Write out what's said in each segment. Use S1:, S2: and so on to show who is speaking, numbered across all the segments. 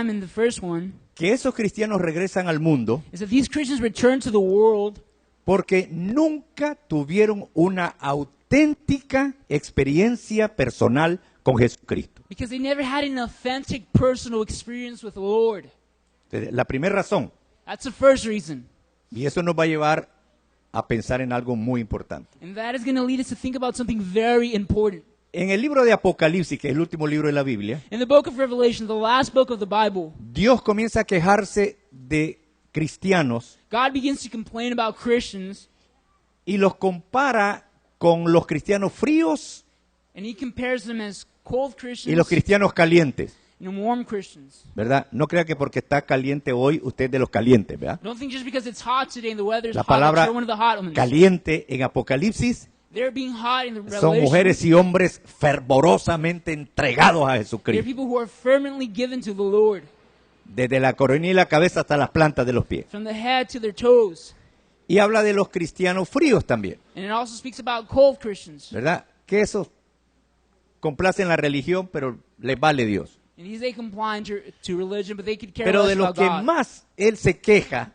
S1: in the first one
S2: que esos cristianos regresan al mundo
S1: is that these Christians return to the world
S2: porque nunca tuvieron una auténtica experiencia personal con Jesucristo.
S1: because they never had an authentic personal experience with the Lord.
S2: La primera razón,
S1: That's the first reason.
S2: y eso nos va a llevar a pensar en algo muy importante.
S1: And that is going to lead us to think about something very important.
S2: En el libro de Apocalipsis, que es el último libro de la Biblia,
S1: In the book of Revelation, the last book of the Bible,
S2: Dios comienza a quejarse de cristianos
S1: God begins to complain about Christians,
S2: y los compara con los cristianos fríos
S1: and he compares them as cold
S2: y
S1: Christians
S2: los cristianos calientes,
S1: and warm Christians.
S2: ¿verdad? No crea que porque está caliente hoy usted es de los calientes, ¿verdad?
S1: Don't think just because it's hot today and the weather is
S2: La
S1: hot, that
S2: palabra
S1: you're one of the hot ones.
S2: caliente en Apocalipsis
S1: They're being hot in the
S2: son
S1: Revelation.
S2: mujeres y hombres fervorosamente entregados a
S1: They're
S2: Jesucristo,
S1: people who are fervently given to the Lord,
S2: desde la coronilla de la cabeza hasta las plantas de los pies.
S1: from the head to their toes.
S2: Y habla de los cristianos fríos también,
S1: And it also speaks about cold Christians.
S2: ¿verdad? Que esos complacen la religión, pero les vale Dios.
S1: And these they comply to religion, but they could care
S2: Pero
S1: less
S2: de los
S1: about
S2: que
S1: God.
S2: más él se queja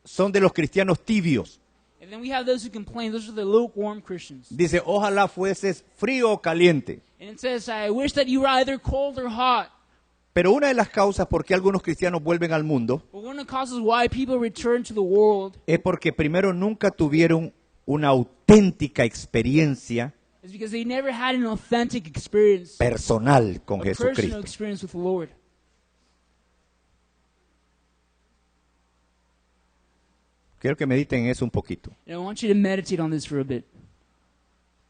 S2: son de los cristianos tibios.
S1: And then we have those who complain. Those are the lukewarm Christians.
S2: Dice, ojalá fueses frío o caliente.
S1: And it says, I wish that you were either cold or hot.
S2: Pero una de las causas por qué algunos cristianos vuelven al mundo
S1: But one of the causes why people return to the world
S2: es porque primero nunca tuvieron una auténtica experiencia
S1: is because they never had an authentic experience,
S2: personal con
S1: a personal
S2: Jesucristo.
S1: experience with the Lord.
S2: Quiero que mediten en eso un poquito.
S1: And I want you to meditate on this for a bit.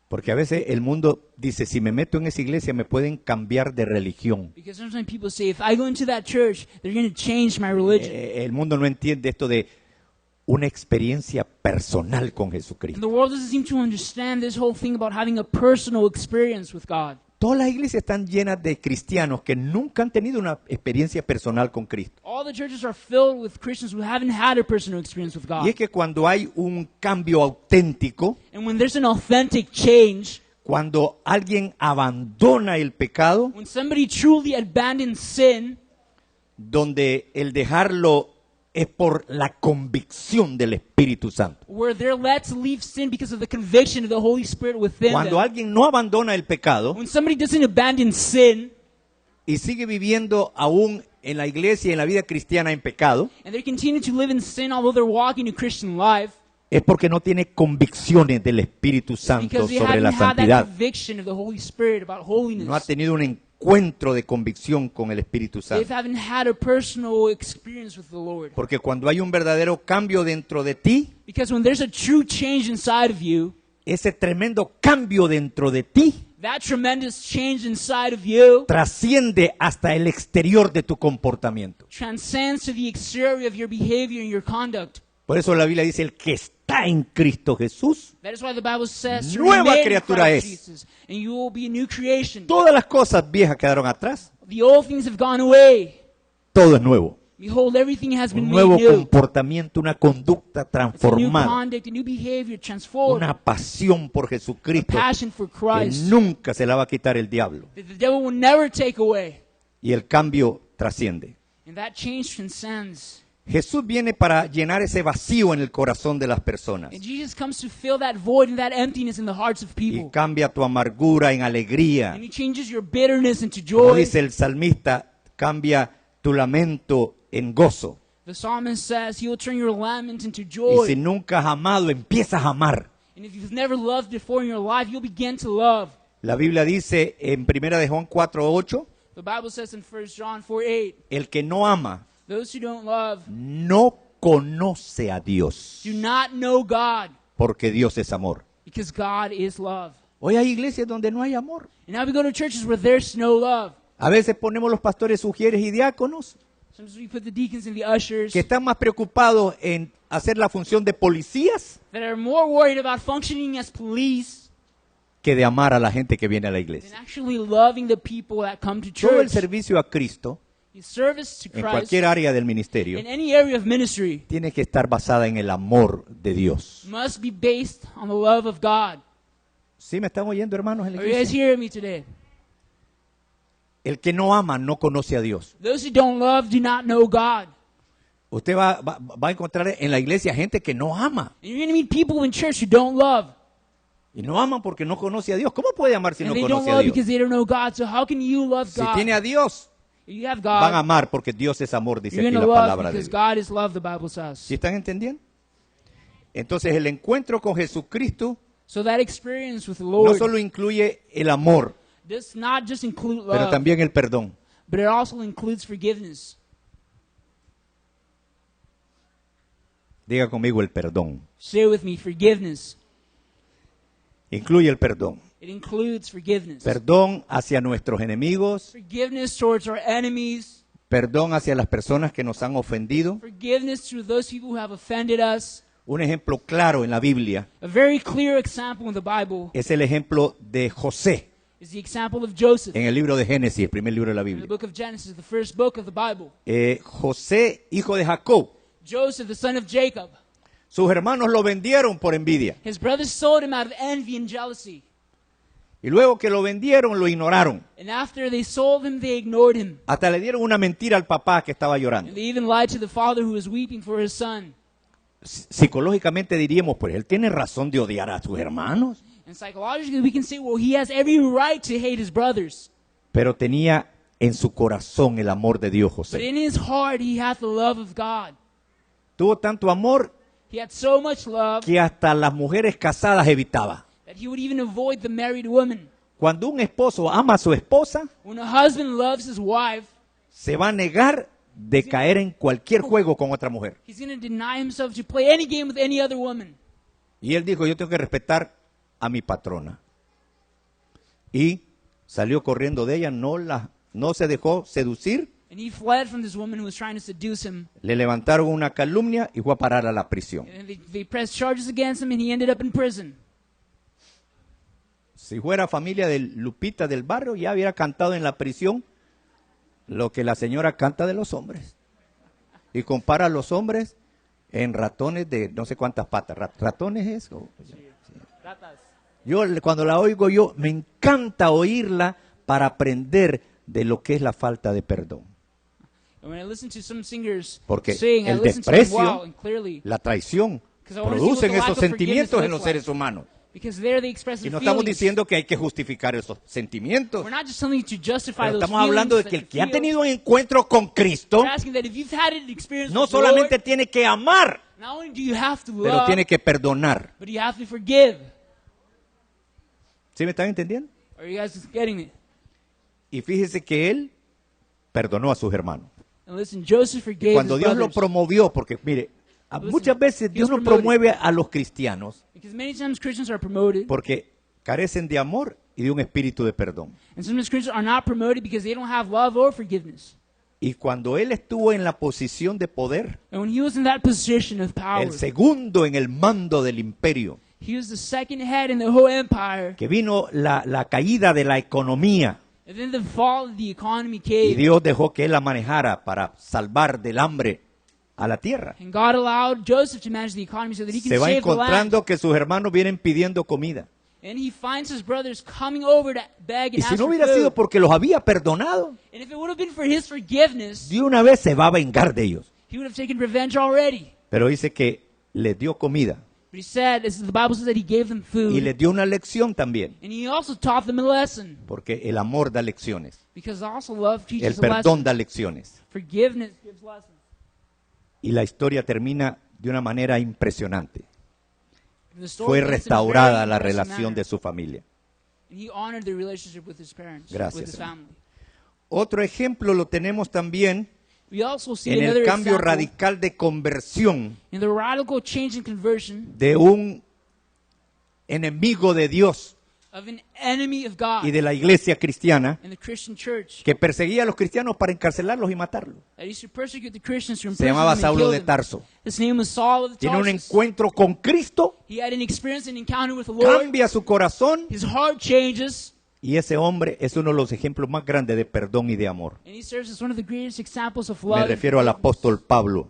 S2: Porque a veces el mundo dice, si me meto en esa iglesia me pueden cambiar de religión.
S1: Because sometimes people say, if I go into that church, they're going to change my religion.
S2: El mundo no entiende esto de una experiencia personal con
S1: And
S2: Jesucristo.
S1: the world doesn't seem to understand this whole thing about having a personal experience with God.
S2: Todas las iglesias están llenas de cristianos que nunca han tenido una experiencia personal con Cristo.
S1: All the churches are filled with Christians who haven't had a personal experience with God.
S2: Y es que cuando hay un cambio auténtico,
S1: And when there's an authentic change,
S2: cuando alguien abandona el pecado,
S1: when somebody truly abandons sin,
S2: donde el dejarlo es por la convicción del Espíritu Santo.
S1: where they're led to leave sin because of the conviction of the Holy Spirit within
S2: Cuando
S1: them.
S2: alguien no abandona el pecado
S1: When somebody doesn't abandon sin,
S2: y sigue viviendo aún en la iglesia y en la vida cristiana en pecado,
S1: and they continue to live in sin although they're walking a Christian life,
S2: es porque no tiene convicciones del Espíritu Santo
S1: because they
S2: sobre la
S1: haven't had that
S2: santidad.
S1: conviction of the Holy Spirit about holiness.
S2: No ha tenido un encuentro de convicción con el Espíritu
S1: They
S2: Santo.
S1: haven't had a personal experience with the Lord.
S2: Porque cuando hay un verdadero cambio dentro de ti,
S1: Because when there's a true change inside of you,
S2: ese tremendo cambio dentro de ti
S1: that tremendous change inside of you
S2: trasciende hasta el exterior de tu comportamiento.
S1: transcends to the exterior of your behavior and your conduct.
S2: Por eso la Biblia dice, el que está en Cristo Jesús,
S1: That is why the Bible says to
S2: Nueva
S1: remain in
S2: criatura
S1: Christ
S2: es.
S1: Jesus, and you will be a new creation.
S2: todas las cosas viejas quedaron atrás,
S1: The old things have gone away.
S2: todo es nuevo.
S1: Behold, everything has been
S2: Un
S1: made
S2: nuevo
S1: new.
S2: comportamiento, una conducta
S1: It's a new
S2: transformada,
S1: conduct, a new behavior, transformed.
S2: una pasión por Jesucristo
S1: Passion for
S2: que
S1: Christ
S2: nunca se la va a quitar el diablo.
S1: that the devil will never take away.
S2: Y el cambio trasciende.
S1: And that change transcends.
S2: Jesús viene para llenar ese vacío en el corazón de las personas
S1: And Jesus comes to fill that void and that emptiness in the hearts of
S2: y
S1: people.
S2: cambia tu amargura en alegría.
S1: And he changes your bitterness into
S2: Como
S1: joy.
S2: dice el salmista, cambia tu lamento en gozo.
S1: The psalmist says he will turn your lament into
S2: Y
S1: joy.
S2: si nunca has amado, empiezas a amar.
S1: And if you've never loved before in your life, you'll begin to love.
S2: La Biblia dice en 1 de Juan 4:8,
S1: The Bible says in 1 John 4:8,
S2: el que no ama
S1: those who don't love
S2: no conoce a Dios,
S1: do not know God,
S2: porque Dios es amor.
S1: because God is love.
S2: Hoy hay iglesias donde no hay amor.
S1: And now we go to churches where there's no love.
S2: A veces ponemos los pastores, sugieres y diáconos
S1: Sometimes we put the deacons and the ushers
S2: que están más preocupados en hacer la función de policías
S1: that are more worried about functioning as police
S2: que de amar a la gente que viene a la
S1: than
S2: iglesia.
S1: actually loving the people that come to
S2: Todo el
S1: church.
S2: servicio a Cristo,
S1: The service to
S2: en
S1: Christ
S2: cualquier área del ministerio,
S1: in any area of ministry
S2: tiene que estar basada en el amor de Dios.
S1: must be based on the love of God.
S2: ¿Sí me están oyendo, hermanos, en la
S1: Are you guys
S2: iglesia?
S1: hearing me today?
S2: El que no ama no conoce a Dios.
S1: Those who don't love do not know God.
S2: Usted va a encontrar en la iglesia gente que no ama.
S1: And you're going to meet people in church who don't love.
S2: Y no aman porque no conoce a Dios. ¿Cómo puede amar si
S1: And
S2: no
S1: they don't
S2: conoce a
S1: love
S2: Dios?
S1: because they don't know God. So how can you love
S2: Si
S1: God?
S2: tiene a Dios,
S1: If you have
S2: van a
S1: God,
S2: amar porque Dios es amor, dice
S1: you're
S2: aquí
S1: going
S2: la
S1: to love
S2: palabra de
S1: because
S2: Dios.
S1: God is love, the Bible says.
S2: ¿Sí están entendiendo? Entonces el encuentro con Jesucristo
S1: So that experience with the
S2: no
S1: Lord
S2: solo incluye el amor,
S1: does not just include
S2: pero
S1: love,
S2: también el perdón.
S1: but it also includes forgiveness.
S2: Diga conmigo el perdón.
S1: Say with me, forgiveness.
S2: Incluye el perdón.
S1: It includes forgiveness.
S2: Perdón hacia nuestros enemigos,
S1: Forgiveness towards our enemies.
S2: perdón hacia las personas que nos han ofendido.
S1: Forgiveness to those people who have offended us.
S2: Un ejemplo claro en la Biblia
S1: A very clear example in the Bible
S2: es el ejemplo de José
S1: is the example of Joseph.
S2: en el libro de Génesis, el primer libro de la
S1: In the
S2: Biblia.
S1: book of Genesis, the first book of the Bible.
S2: José, hijo de Jacob,
S1: Joseph, the son of Jacob.
S2: sus hermanos lo vendieron por envidia.
S1: His brothers sold him out of envy and jealousy.
S2: Y luego que lo vendieron, lo ignoraron.
S1: And after they sold him, they ignored him.
S2: Hasta le dieron una mentira al papá que estaba llorando.
S1: And they even lied to the father who was weeping for his son.
S2: Psicológicamente diríamos, pues él tiene razón de odiar a sus hermanos.
S1: And psychologically, we can say, well, he has every right to hate his brothers.
S2: Pero tenía en su corazón el amor de Dios,
S1: But
S2: José.
S1: in his heart, he had the love of God.
S2: Tuvo tanto amor
S1: He had so much love
S2: que hasta las mujeres casadas evitaba.
S1: that he would even avoid the married woman.
S2: Cuando un esposo ama a su esposa,
S1: When a husband loves his wife,
S2: se va a negar de caer en cualquier juego con otra mujer.
S1: he's going to deny himself to play any game with any other woman.
S2: Y él dijo, yo tengo que respetar a mi patrona. Y salió corriendo de ella, no se dejó seducir.
S1: And he fled from this woman who was trying to seduce him.
S2: Le levantaron una calumnia y fue a parar a la prisión.
S1: And they pressed charges against him, and he ended up in prison.
S2: Si fuera familia de Lupita del barrio, ya hubiera cantado en la prisión lo que la señora canta de los hombres. Y compara a los hombres en ratones de no sé cuántas patas. ¿Ratones es? Yo cuando la oigo, me encanta oírla para aprender de lo que es la falta de perdón.
S1: And when I listen to some singers
S2: Porque
S1: sing, I
S2: el
S1: listen to them
S2: desprecio,
S1: well and clearly.
S2: la traición,
S1: 'Cause I wanna see what
S2: producen
S1: the lack
S2: esos
S1: of forgiveness
S2: sentimientos en
S1: looks
S2: los
S1: like.
S2: seres humanos.
S1: Because there they express
S2: Y
S1: their
S2: no estamos
S1: feelings.
S2: diciendo que hay que justificar esos sentimientos.
S1: We're not just telling you to justify
S2: Pero
S1: those
S2: estamos hablando de
S1: feelings
S2: que
S1: that
S2: el
S1: you
S2: que ha
S1: feel.
S2: tenido un encuentro con Cristo
S1: We're asking that if you've had an experience
S2: no
S1: with the
S2: solamente
S1: Lord,
S2: tiene que amar,
S1: not only do you have to
S2: pero
S1: love,
S2: tiene que perdonar.
S1: but you have to forgive.
S2: ¿Sí me están entendiendo?
S1: Are you guys getting it?
S2: Y fíjese que él perdonó a sus hermanos.
S1: And listen, Joseph forgave
S2: Cuando
S1: his
S2: Dios lo
S1: brothers.
S2: promovió, porque mire, muchas veces Dios no promueve a los cristianos
S1: Because many times Christians are promoted,
S2: porque carecen de amor y de un espíritu de perdón.
S1: and sometimes Christians are not promoted because they don't have love or forgiveness.
S2: Y cuando él estuvo en la posición de poder,
S1: And when he was in that position of power,
S2: el segundo en el mando del imperio,
S1: he was the second head in the whole empire.
S2: que vino la caída de la economía,
S1: And then the fall of the economy
S2: y
S1: caved.
S2: Dios dejó que él la manejara para salvar del hambre a la tierra.
S1: And God allowed Joseph to manage the economy so that he could
S2: Se va
S1: save the land.
S2: encontrando que sus hermanos vienen pidiendo comida.
S1: And he finds his brothers coming over to beg
S2: Y
S1: and
S2: si
S1: ask
S2: no
S1: for
S2: hubiera
S1: food.
S2: sido porque los había perdonado,
S1: And if it would have been for his forgiveness,
S2: de una vez se va a vengar de ellos.
S1: he would have taken revenge already.
S2: Pero dice que les dio comida
S1: But he said, the Bible says that he gave them food.
S2: y les dio una lección también,
S1: And he also taught them a lesson.
S2: porque el amor da lecciones,
S1: Because also love
S2: el
S1: teaches a
S2: perdón
S1: lesson.
S2: da lecciones.
S1: Forgiveness gives lessons.
S2: Y la historia termina de una manera impresionante.
S1: The story
S2: Fue
S1: ends in a very
S2: restaurada la
S1: impressive
S2: relación
S1: manner.
S2: de su familia.
S1: And he honored the relationship with his parents,
S2: Gracias,
S1: with his
S2: hermano.
S1: family.
S2: Otro ejemplo lo tenemos también
S1: We also see
S2: en
S1: another
S2: el cambio
S1: example
S2: radical de conversión
S1: in the radical change in conversion
S2: de un enemigo de Dios
S1: of an enemy of God
S2: y de la iglesia cristiana
S1: in the Christian church
S2: que perseguía a los cristianos para encarcelarlos y matarlos.
S1: that used to persecute the Christians to
S2: Se
S1: imprison
S2: llamaba
S1: them and
S2: Saulo
S1: kill
S2: de
S1: them.
S2: Tarso.
S1: His name was Saul of
S2: Tiene un
S1: Tarsus.
S2: encuentro con Cristo,
S1: He had an experience, an encounter with the Lord.
S2: cambia su corazón
S1: His heart changes,
S2: y ese hombre es uno de los ejemplos más grandes de perdón y de amor.
S1: and he serves as one of the greatest examples of
S2: Me
S1: love. and
S2: refiero al
S1: forgiveness.
S2: apóstol Pablo,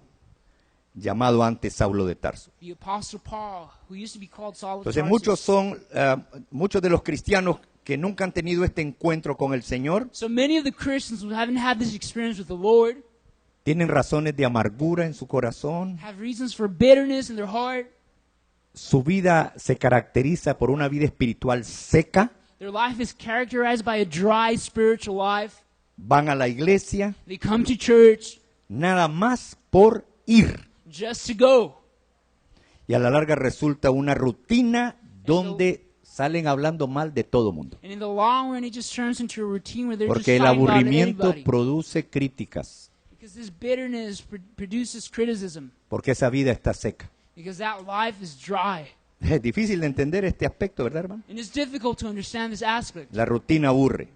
S2: llamado antes Saulo de Tarso.
S1: The Apostle Paul, who used to be called Saul of
S2: Entonces
S1: Tarsus.
S2: muchos de los cristianos que nunca han tenido este encuentro con el Señor
S1: So many of the Christians who haven't had this experience with the Lord
S2: tienen razones de amargura en su corazón.
S1: have reasons for bitterness in their heart.
S2: Su vida se caracteriza por una vida espiritual seca.
S1: Their life is characterized by a dry spiritual life.
S2: Van a la iglesia
S1: They come to church
S2: nada más por ir.
S1: just to go.
S2: Y a la larga resulta una rutina donde salen hablando mal de todo mundo.
S1: And in the long run, it just turns into a routine where they're just
S2: Porque el
S1: talking about
S2: aburrimiento
S1: everybody.
S2: produce críticas.
S1: Because this bitterness produces criticism.
S2: Porque esa vida está seca.
S1: Because that life is dry.
S2: Es difícil de entender este aspecto, ¿verdad, hermano?
S1: And it's difficult to understand this aspect.
S2: La rutina aburre.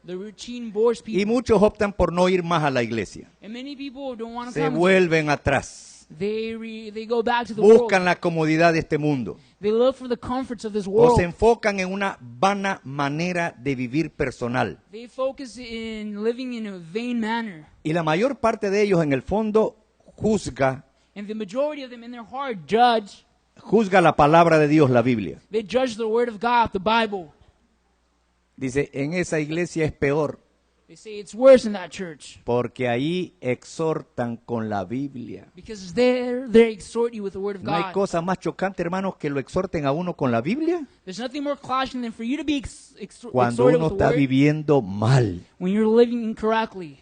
S1: The routine bores
S2: Y
S1: people.
S2: muchos optan por no ir más a la iglesia.
S1: And many people don't want to
S2: Se
S1: come.
S2: vuelven atrás.
S1: They go back to the
S2: Buscan
S1: world.
S2: la comodidad de este mundo.
S1: They look for the comforts of this
S2: O
S1: world.
S2: se enfocan en una vana manera de vivir personal.
S1: They focus in living in a vain manner.
S2: Y la mayor parte de ellos en el fondo juzga
S1: And the majority of them in their heart
S2: juzga la palabra de Dios, la Biblia.
S1: they judge the word of God, the Bible.
S2: Dice, en esa iglesia es peor,
S1: They say it's worse in that church.
S2: porque ahí exhortan con la Biblia.
S1: Because they exhort you with the word of
S2: No hay
S1: God.
S2: cosa más chocante, hermanos, que lo exhorten a uno con la Biblia
S1: There's nothing more clashing than for you to be
S2: cuando
S1: exhorted
S2: uno
S1: with the
S2: está
S1: word
S2: viviendo mal.
S1: when you're living incorrectly.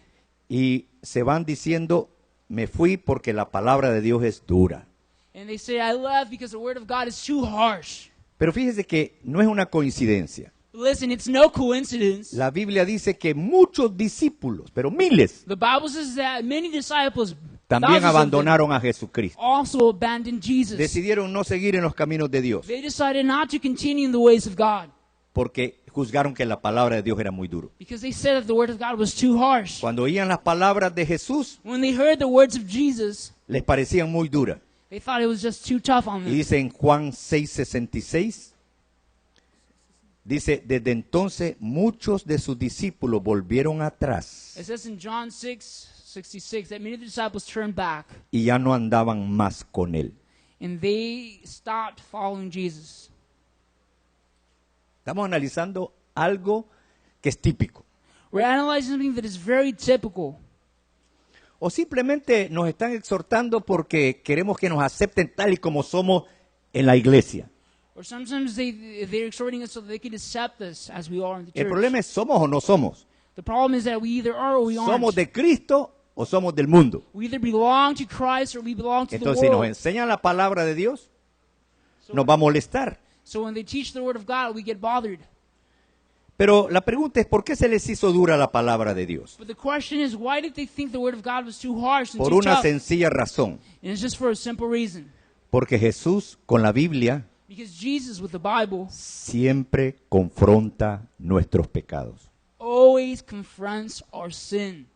S2: Y se van diciendo, me fui porque la palabra de Dios es dura.
S1: And they say, I left because the word of God is too harsh.
S2: Pero fíjese que no es una coincidencia.
S1: Listen, it's no coincidence.
S2: La Biblia dice que muchos discípulos, pero miles,
S1: The Bible says that many disciples
S2: también
S1: thousands of them,
S2: abandonaron a Jesucristo.
S1: also abandoned Jesus.
S2: Decidieron no seguir en los caminos de Dios
S1: They decided not to continue in the ways of God
S2: porque juzgaron que la palabra de Dios era muy duro.
S1: because they said that the word of God was too harsh.
S2: Cuando oían las palabras de Jesús,
S1: When they heard the words of Jesus,
S2: les parecían muy duras.
S1: they thought it was just too tough on
S2: Y
S1: them.
S2: dice en Juan 6:66, dice, desde entonces muchos de sus discípulos volvieron atrás
S1: It says in John 6:66 that many of the disciples turned back
S2: y ya no andaban más con él.
S1: and they stopped following Jesus.
S2: Estamos analizando algo que es típico.
S1: We're analyzing something that is very typical.
S2: O simplemente nos están exhortando porque queremos que nos acepten tal y como somos en la iglesia.
S1: Or sometimes they're exhorting us so that they can accept us as we are in the
S2: El
S1: church.
S2: problema es, ¿somos o no somos?
S1: The problem is that we either are or we aren't.
S2: ¿Somos de Cristo o somos del mundo?
S1: We either belong to Christ or we belong to
S2: Entonces,
S1: the
S2: si nos
S1: world.
S2: enseñan la palabra de Dios, nos va a molestar.
S1: So when they teach the word of God, we get bothered.
S2: Pero la pregunta es, ¿por qué se les hizo dura la palabra de Dios?
S1: But the question is, why did they think the word of God was too harsh and
S2: Por
S1: too
S2: una
S1: tough?
S2: sencilla razón.
S1: And it's just for a simple reason.
S2: Porque Jesús con la Biblia
S1: Because Jesus, with the Bible,
S2: siempre confronta nuestros pecados.
S1: always confronts our sin.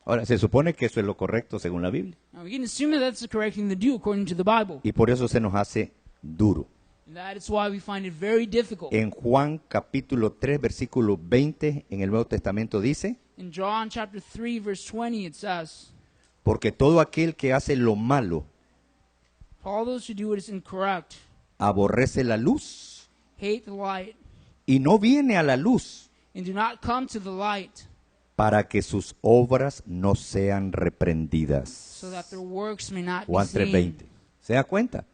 S2: Ahora, se supone que eso es lo correcto según la Biblia.
S1: Now, we can assume that that's the correct thing to do according to the Bible.
S2: Y por eso se nos hace duro.
S1: And that is why we find it very difficult.
S2: En Juan capítulo 3, versículo 20, en el Nuevo Testamento dice,
S1: In John chapter 3, verse 20, it says,
S2: porque todo aquel que hace lo malo
S1: For all those who do what is incorrect,
S2: aborrece la luz
S1: hate the light,
S2: y no viene a la luz
S1: and do not come to the light,
S2: para que sus obras no sean reprendidas.
S1: so that their works may not be
S2: Juan
S1: seen.
S2: 3:20. ¿Se da cuenta?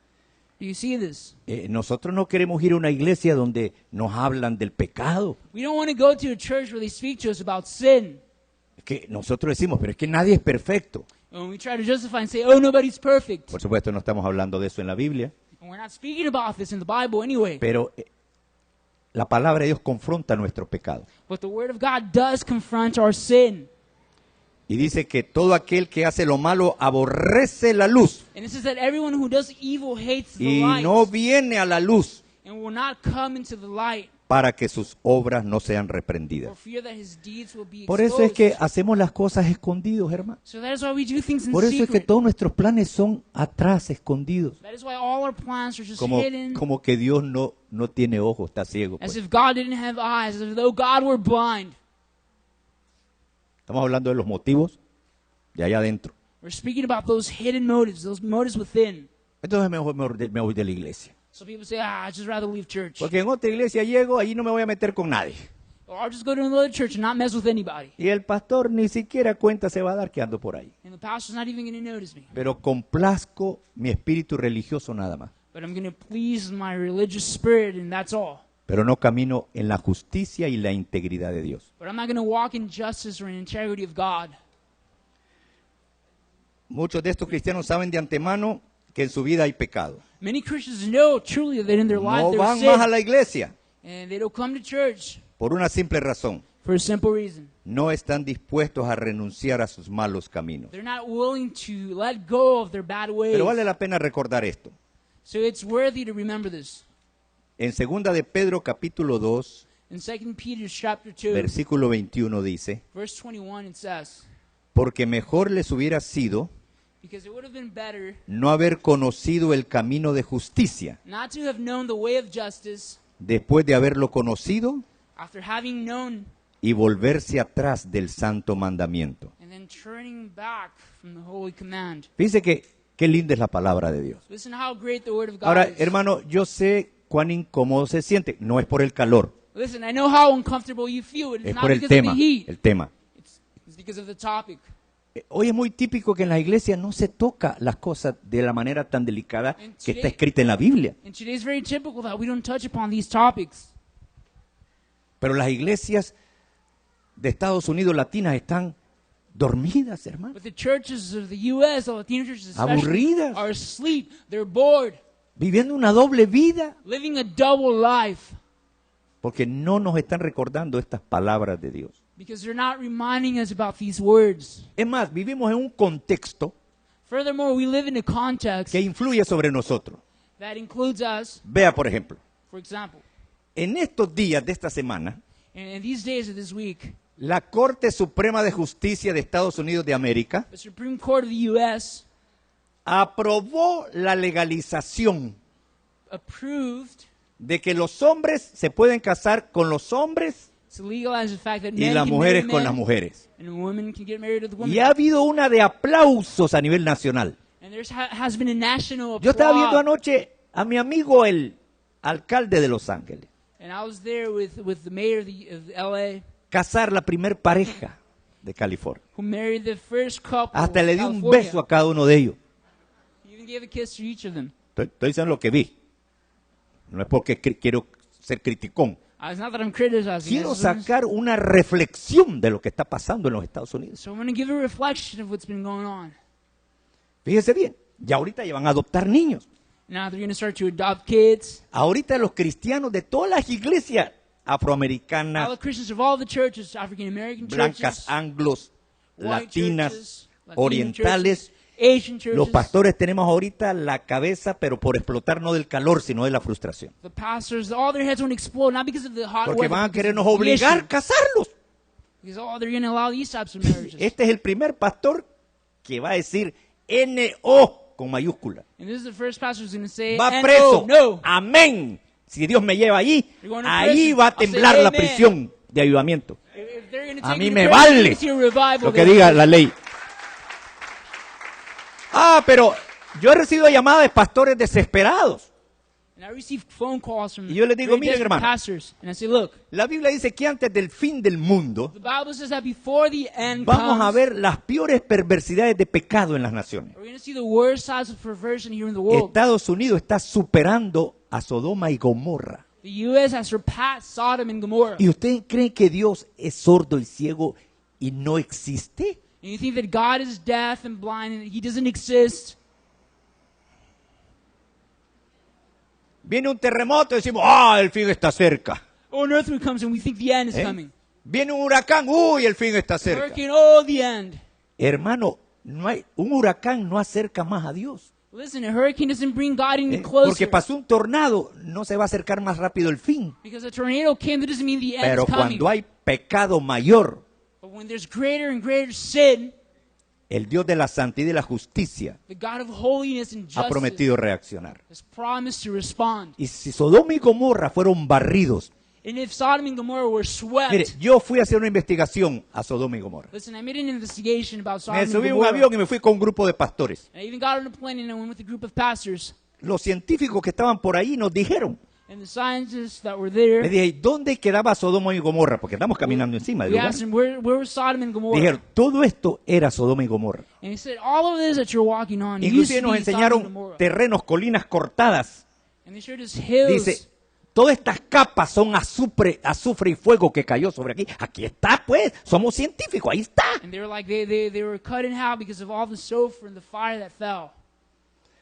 S1: Do you see this?
S2: Nosotros no queremos ir a una iglesia donde nos hablan del pecado.
S1: We don't want to go to a church where they speak to us about sin.
S2: Es que nosotros decimos, pero es que nadie es perfecto.
S1: And we try to justify and say, oh, nobody's perfect.
S2: Por supuesto, no estamos hablando de eso en la Biblia,
S1: And we're not speaking about this in the Bible anyway.
S2: pero la palabra de Dios confronta nuestros pecados.
S1: But the Word of God does confront our sin.
S2: Y dice que todo aquel que hace lo malo aborrece la luz
S1: And it says that everyone who does evil hates the
S2: y
S1: light
S2: no viene a la luz
S1: and will not come into the light
S2: para que sus obras no sean
S1: for
S2: reprendidas.
S1: fear that his deeds will be
S2: Por eso es que
S1: exposed.
S2: hacemos las cosas escondidos, hermano.
S1: So that is why we do things in
S2: Por eso es que
S1: secret.
S2: todos nuestros planes son atrás, escondidos.
S1: That is why all our plans are just
S2: Como,
S1: hidden,
S2: como que Dios no tiene ojos, está ciego.
S1: as
S2: Pues.
S1: if God didn't have eyes, as though God were blind.
S2: Estamos hablando de los motivos de allá adentro.
S1: We're speaking about those hidden motives within.
S2: Entonces mejor me voy de la iglesia.
S1: So people say, I'd just rather leave church.
S2: Porque en otra iglesia llego, allí no me voy a meter con nadie.
S1: Or I'll just go to another church and not mess with anybody.
S2: Y el pastor ni siquiera cuenta se va a dar que ando por ahí.
S1: And the pastor's not even going to notice me.
S2: Pero complazco mi espíritu religioso nada más.
S1: But I'm going to please my religious spirit, and that's all.
S2: Pero no camino en la justicia y la integridad de Dios.
S1: But I'm not going to walk in justice or in integrity of God.
S2: Muchos de estos cristianos saben de antemano que en su vida hay pecado.
S1: Many Christians know truly that in their life
S2: No
S1: there's
S2: van más a
S1: sin,
S2: la iglesia
S1: and they don't come to church
S2: por una simple razón.
S1: for a simple reason.
S2: No están dispuestos a renunciar a sus malos caminos.
S1: They're not willing to let go of their bad ways.
S2: Pero vale la pena recordar esto.
S1: So it's worthy to remember this.
S2: En 2 de Pedro capítulo 2,
S1: In 2 Peter chapter 2,
S2: versículo 21 dice,
S1: verse 21, it says,
S2: porque mejor les hubiera sido
S1: because it would have been better
S2: no haber conocido el camino de justicia,
S1: not to have known the way of justice
S2: después de haberlo conocido
S1: after having known
S2: y volverse atrás del santo mandamiento.
S1: and then turning back from the holy command.
S2: Fíjense que qué linda es la palabra de Dios.
S1: Listen how great the word of God
S2: Ahora,
S1: is.
S2: hermano, yo sé cuán incómodo se siente. No es por el calor,
S1: Listen, I know how uncomfortable you feel. It's
S2: es
S1: not
S2: por el
S1: because of
S2: tema.
S1: the heat.
S2: El tema.
S1: It's because of the topic.
S2: Hoy es muy típico que en la iglesia no se toca las cosas de la manera tan delicada que está escrita en la Biblia.
S1: And today is very typical that we don't touch upon these topics.
S2: Pero las iglesias de Estados Unidos latinas están dormidas, hermano.
S1: But the churches of the U.S., the Latino churches especially,
S2: Aburridas.
S1: are asleep. They're bored,
S2: Viviendo una doble vida.
S1: living a double life
S2: Porque no nos están recordando estas palabras de Dios.
S1: because they're not reminding us about these words.
S2: Es más, vivimos en un contexto
S1: Furthermore, we live in a context
S2: que influye sobre nosotros.
S1: that includes us.
S2: Vea, por ejemplo,
S1: For example,
S2: en estos días de esta semana,
S1: in these days of this week,
S2: la Corte Suprema de Justicia de Estados Unidos de América
S1: the Supreme Court of the U.S.
S2: aprobó la legalización
S1: approved
S2: de que los hombres se pueden casar con los hombres
S1: to legalize the fact that
S2: y
S1: men
S2: las
S1: can
S2: mujeres
S1: marry
S2: con
S1: men
S2: las mujeres.
S1: and women can get married to the women.
S2: Y ha habido una de aplausos a nivel nacional.
S1: And there has been a national
S2: Yo estaba viendo
S1: applause.
S2: anoche a mi amigo el alcalde de Los Ángeles
S1: And I was there with the mayor of L.A.
S2: casar la primer pareja de California.
S1: who married the first couple
S2: Hasta
S1: of
S2: le dio un
S1: California.
S2: beso a cada uno de ellos.
S1: He even gave a kiss to each of them.
S2: Estoy diciendo lo que vi. No es porque quiero ser criticón.
S1: It's not that I'm criticizing.
S2: Quiero
S1: it's just-
S2: sacar una reflexión de lo que está pasando en los Estados Unidos.
S1: So I'm going to give a reflection of what's been going on.
S2: Fíjese bien, ya ahorita ya van a adoptar niños.
S1: Now they're going to start to adopt kids.
S2: Ahorita los cristianos de todas las iglesias
S1: All
S2: afroamericanas,
S1: the Christians of all the churches, African American
S2: blancas,
S1: churches,
S2: anglos,
S1: white
S2: latinas,
S1: churches, Latino
S2: orientales,
S1: churches, Asian churches.
S2: los pastores tenemos ahorita la cabeza, pero por explotar no del calor, sino de la frustración.
S1: The pastors, all their heads won't explode, not because of the hot
S2: Porque
S1: weather,
S2: van a
S1: because
S2: querernos
S1: of the
S2: obligar
S1: issue.
S2: a casarlos.
S1: Because they're going to allow these types of marriages.
S2: Este es el primer pastor que va a decir N-O con mayúscula.
S1: And this is the first pastor who's going to say,
S2: Va
S1: "And
S2: preso.
S1: no.
S2: Amén. Si Dios me lleva allí,
S1: You're going to
S2: ahí
S1: prison.
S2: va a
S1: I'll say
S2: temblar la
S1: amen.
S2: prisión de avivamiento.
S1: If they're gonna
S2: A
S1: take
S2: mí
S1: you to
S2: me
S1: prison,
S2: vale
S1: you see a revival
S2: lo que
S1: there.
S2: diga la ley. Pero yo he recibido llamadas de pastores desesperados.
S1: And I receive phone calls from
S2: Y yo les digo,
S1: very
S2: miren,
S1: desperate
S2: hermano.
S1: pastors, and I say, look,
S2: La Biblia dice que antes del fin del mundo
S1: the Bible says that before the end
S2: vamos
S1: comes,
S2: a ver las peores perversidades de pecado en las naciones.
S1: we're going to see the worst sides of perversion here in the world.
S2: Estados Unidos está superando a Sodoma y Gomorra.
S1: The U.S. has surpassed Sodom and Gomorrah.
S2: ¿Y usted cree que Dios es sordo y ciego y no existe?
S1: And you think that God is deaf and blind and He doesn't exist?
S2: Viene un terremoto y decimos, el fin está cerca.
S1: Or an earthquake comes and we think the end is
S2: ¿Eh?
S1: coming.
S2: Viene un huracán, el fin está cerca.
S1: Hurricane, oh, the end.
S2: Hermano, un huracán no acerca más a Dios.
S1: Listen, a hurricane doesn't bring God any
S2: ¿Eh?
S1: closer.
S2: Porque pasó un tornado, no se va a acercar más rápido el fin.
S1: Because a tornado came, that doesn't mean the end
S2: Pero
S1: is coming.
S2: cuando hay pecado mayor,
S1: But when there's greater and greater sin,
S2: el Dios de la santidad y la justicia
S1: the God of holiness and
S2: ha
S1: justice
S2: prometido reaccionar.
S1: has promised to respond.
S2: Y si Sodoma y Gomorra fueron barridos,
S1: And if Sodom and Gomorrah were swept,
S2: mire, yo fui a hacer una investigación a Sodoma y Gomorra.
S1: listen, I made an investigation about Sodom
S2: Me
S1: and
S2: subí a un
S1: Gomorrah.
S2: avión y me fui con un grupo de pastores.
S1: I even got on a plane and I went with a group of pastors.
S2: los científicos que estaban por ahí nos dijeron.
S1: And the scientists that were
S2: Le
S1: there,
S2: dije, ¿dónde quedaba Sodoma y Gomorra? Porque estamos caminando encima del
S1: we
S2: lugar.
S1: asked them, where was Sodom and Gomorrah?
S2: Dijeron, todo esto era Sodoma y Gomorra.
S1: And he said, all of this that you're walking on used
S2: Inclusive
S1: to
S2: nos
S1: be Sodom and
S2: enseñaron
S1: Gomorrah.
S2: terrenos, colinas cortadas.
S1: And they showed us hills.
S2: Dice, todas estas capas son azufre y fuego que cayó sobre aquí. Aquí está, pues, somos científicos, ahí está.
S1: And they were like, they were cut in half because of all the sulfur and the fire that fell.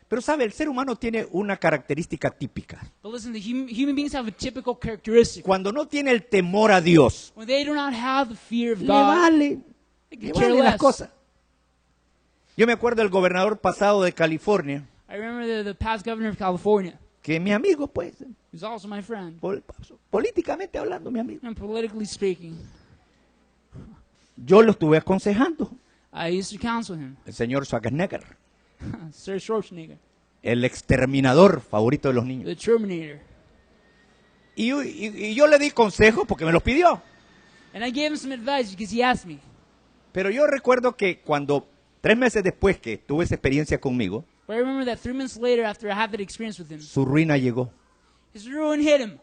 S2: Pero sabe, el ser humano tiene una característica típica.
S1: But listen, the human beings have a typical characteristic.
S2: Cuando no tiene el temor a Dios,
S1: When they do not have the fear of
S2: le
S1: God,
S2: vale,
S1: they
S2: le
S1: could care
S2: valen las
S1: less.
S2: cosas. Yo me acuerdo del gobernador pasado de California,
S1: I remember the past governor of California,
S2: que mi amigo, pues,
S1: who's also my friend,
S2: políticamente hablando, mi amigo.
S1: and politically speaking,
S2: Yo lo estuve aconsejando,
S1: I used to counsel him,
S2: el señor Schwarzenegger,
S1: Sir Schwarzenegger,
S2: el exterminador favorito de los niños.
S1: the Terminator.
S2: Y yo le di consejos porque me los pidió.
S1: And I gave him some advice because he asked me.
S2: Pero yo recuerdo que cuando 3 meses después que tuve esa experiencia conmigo,
S1: But I remember that 3 months later, after I had that experience with him,
S2: su ruina llegó.
S1: his ruin hit him.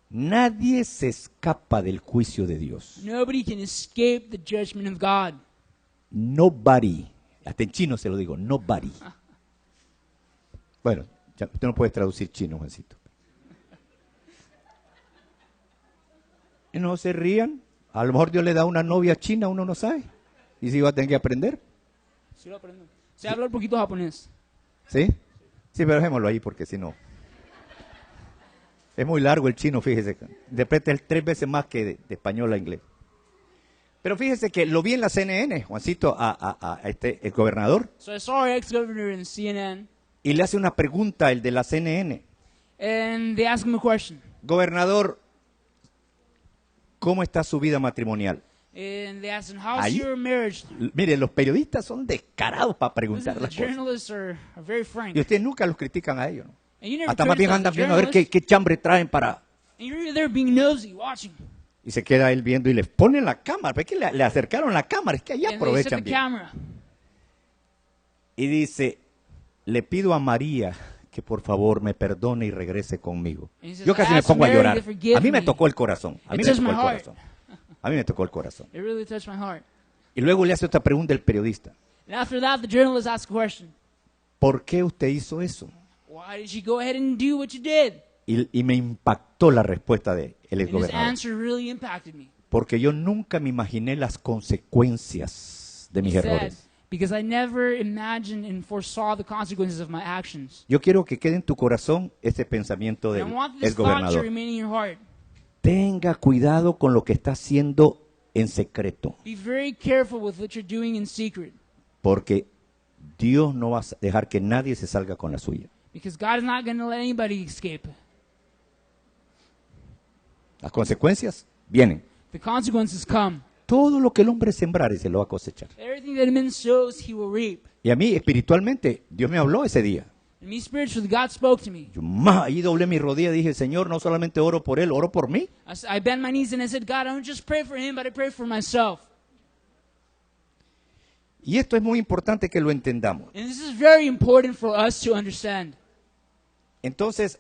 S2: Nadie se escapa del juicio de Dios.
S1: Nobody can escape the judgment of God.
S2: Nobody. Hasta en chino se lo digo, nobody. Bueno, ya, usted no puede traducir chino, Juancito. Y no se rían. A lo mejor Dios le da una novia china, uno no sabe. Y si va a tener que aprender.
S1: Sí, lo aprendo. Se habla un poquito japonés.
S2: ¿Sí? Sí, pero dejémoslo ahí porque si no. Es muy largo el chino, fíjese. Interpreta 3 veces más que de español a inglés. Pero fíjese que lo vi en la CNN, Juancito, el gobernador,
S1: So I saw our ex-governor in CNN,
S2: y le hace una pregunta el de la CNN.
S1: and they asked him a question.
S2: Gobernador, ¿cómo está su vida matrimonial?
S1: And they asked him, how's
S2: Ahí.
S1: your marriage?
S2: Mire, los periodistas son descarados para
S1: Listen,
S2: preguntar
S1: the
S2: las cosas.
S1: journalists are very frank.
S2: Y ustedes nunca los critican a ellos, ¿no?
S1: And you never
S2: Hasta más bien
S1: criticize
S2: andan
S1: the
S2: viendo a ver
S1: journalists,
S2: qué chambre traen para...
S1: and you're there being nosy, watching.
S2: Y se queda él viendo y les ponen la cámara. ¿Ves que le acercaron la cámara? Es que allá
S1: And they set
S2: aprovechan
S1: the
S2: bien.
S1: camera.
S2: Y dice, le pido a María que por favor me perdone y regrese conmigo.
S1: And he says,
S2: Yo casi
S1: "I
S2: me
S1: asked
S2: pongo a
S1: Mary
S2: llorar.
S1: to forgive
S2: A mí me
S1: me.
S2: tocó el corazón. A mí
S1: It
S2: me
S1: touched
S2: tocó el
S1: my heart.
S2: corazón. A mí me tocó el corazón.
S1: It really touched my heart.
S2: Y luego le hace otra pregunta el periodista.
S1: And after that, the journalist asked a question.
S2: ¿Por qué usted hizo eso?
S1: Why did you go ahead and do what you did?
S2: Y me impactó la respuesta del
S1: And his
S2: exgobernador.
S1: answer really impacted me.
S2: Porque yo nunca me imaginé las consecuencias de mis
S1: He said,
S2: errores.
S1: because I never imagined and foresaw the consequences of my actions.
S2: Yo quiero que quede en tu corazón ese pensamiento
S1: And I
S2: del
S1: want this thought to
S2: exgobernador.
S1: remain in your heart.
S2: Tenga cuidado con lo que está haciendo en secreto.
S1: Be very careful with what you're doing in secret.
S2: Porque Dios no va a dejar que nadie se salga con la suya.
S1: Because God is not going to let anybody escape.
S2: Las consecuencias vienen.
S1: The consequences come.
S2: Todo lo que el hombre sembrare se lo va a cosechar.
S1: Everything that a man sows, he will reap.
S2: Y a mí espiritualmente Dios me habló ese día.
S1: And me spiritually, God spoke to me.
S2: Yo ahí doblé mi rodilla y dije, Señor, no solamente oro por él, oro por mí.
S1: I bent my knees and I said, God, I don't just pray for him, but I pray for myself.
S2: Y esto es muy importante que lo entendamos.
S1: And this is very important for us to understand.
S2: Entonces,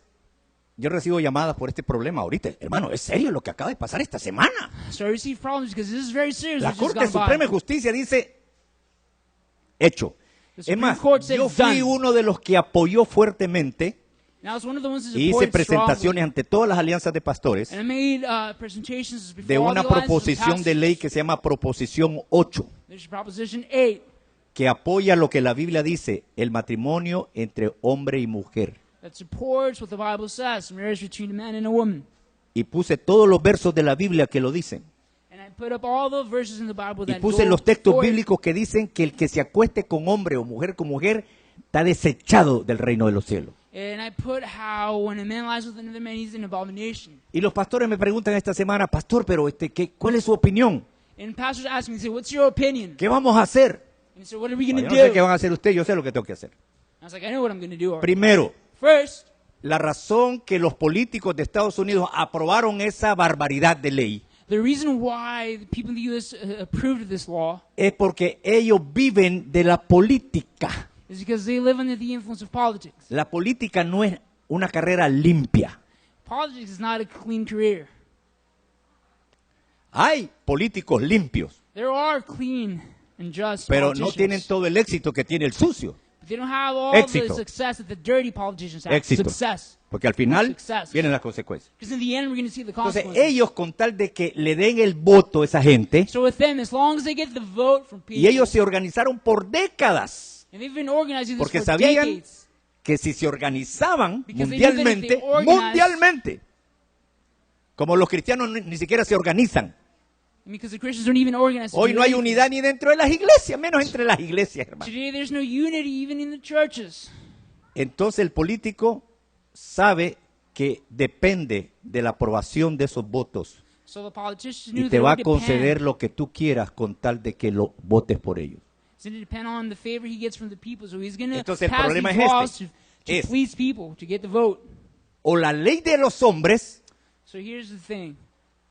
S2: yo recibo llamadas por este problema ahorita. Hermano, ¿es serio lo que acaba de pasar esta semana?
S1: So I receive problems because this is very serious.
S2: La
S1: what just
S2: Corte
S1: gone by.
S2: Suprema de Justicia dice, hecho.
S1: The
S2: Es
S1: Supreme
S2: más,
S1: Court said
S2: yo
S1: it's
S2: fui
S1: done.
S2: uno de los que apoyó fuertemente
S1: And I was one of the ones that
S2: y hice
S1: supported
S2: presentaciones
S1: strongly.
S2: ante todas las alianzas de pastores
S1: And I made presentations before
S2: de
S1: all
S2: una
S1: the alliances of
S2: proposición de ley que se llama Proposición 8,
S1: pastors. There's Proposition 8
S2: que apoya lo que la Biblia dice, el matrimonio entre hombre y mujer.
S1: that supports what the Bible says, marriage between a man and a woman.
S2: Y puse todos los versos de la Biblia que lo dicen.
S1: And I put up all the verses in the Bible
S2: Y
S1: that
S2: puse
S1: go
S2: los textos
S1: for it.
S2: bíblicos que dicen que el que se acueste con hombre o mujer con mujer está desechado del reino de los cielos.
S1: And I put how when a man lies with another man, he's an abomination.
S2: Y los pastores me preguntan esta semana, pastor, pero ¿cuál es su opinión?
S1: And pastors ask me, they say, what's your opinion?
S2: ¿Qué vamos a hacer?
S1: And I said, what are we
S2: Yo
S1: going
S2: no
S1: to
S2: sé
S1: do?
S2: qué van a hacer ustedes, yo sé lo que tengo que hacer.
S1: I was like, I know what I'm going to do. already.
S2: Primero,
S1: First,
S2: la razón que los políticos de Estados Unidos aprobaron esa barbaridad de ley
S1: the reason why the people in the U.S. Approved of this law
S2: es porque ellos viven de la política.
S1: is because they live under the influence of politics.
S2: La política no es una carrera limpia.
S1: Politics is not a clean career.
S2: Hay políticos limpios,
S1: There are clean and just
S2: pero no
S1: politicians,
S2: tienen todo el éxito que tiene el sucio.
S1: but they don't have all
S2: Éxito.
S1: the success that the dirty politicians have.
S2: Éxito.
S1: Success.
S2: Porque al final
S1: Success.
S2: vienen las consecuencias.
S1: Because in the end, we're going to see the
S2: Entonces
S1: consequences.
S2: ellos con tal de que le den el voto a esa gente,
S1: So with them, as long as they get the vote from people,
S2: y ellos se organizaron por décadas,
S1: and they've been organizing this
S2: porque
S1: for
S2: sabían
S1: decades,
S2: que si se organizaban
S1: Because they knew that if
S2: mundialmente,
S1: they organized-
S2: mundialmente, como los cristianos ni siquiera se organizan.
S1: and because the Christians don't even organize. to
S2: Hoy
S1: do
S2: no hay
S1: anything.
S2: unidad ni dentro de las iglesias, menos entre las iglesias, hermano.
S1: Today, there's no unity even in the churches.
S2: Entonces el político sabe que depende de la aprobación de esos votos
S1: So the politicians
S2: y
S1: knew
S2: te
S1: they
S2: va a
S1: would
S2: conceder
S1: depend.
S2: lo que tú quieras con tal de que lo votes por ellos.
S1: It's going to depend on the favor he gets from the people. So he's going to
S2: Entonces, el
S1: pass
S2: problema
S1: these
S2: es
S1: laws
S2: este.
S1: to
S2: Es-
S1: please people, to get the vote.
S2: O la ley de los hombres
S1: So here's the thing.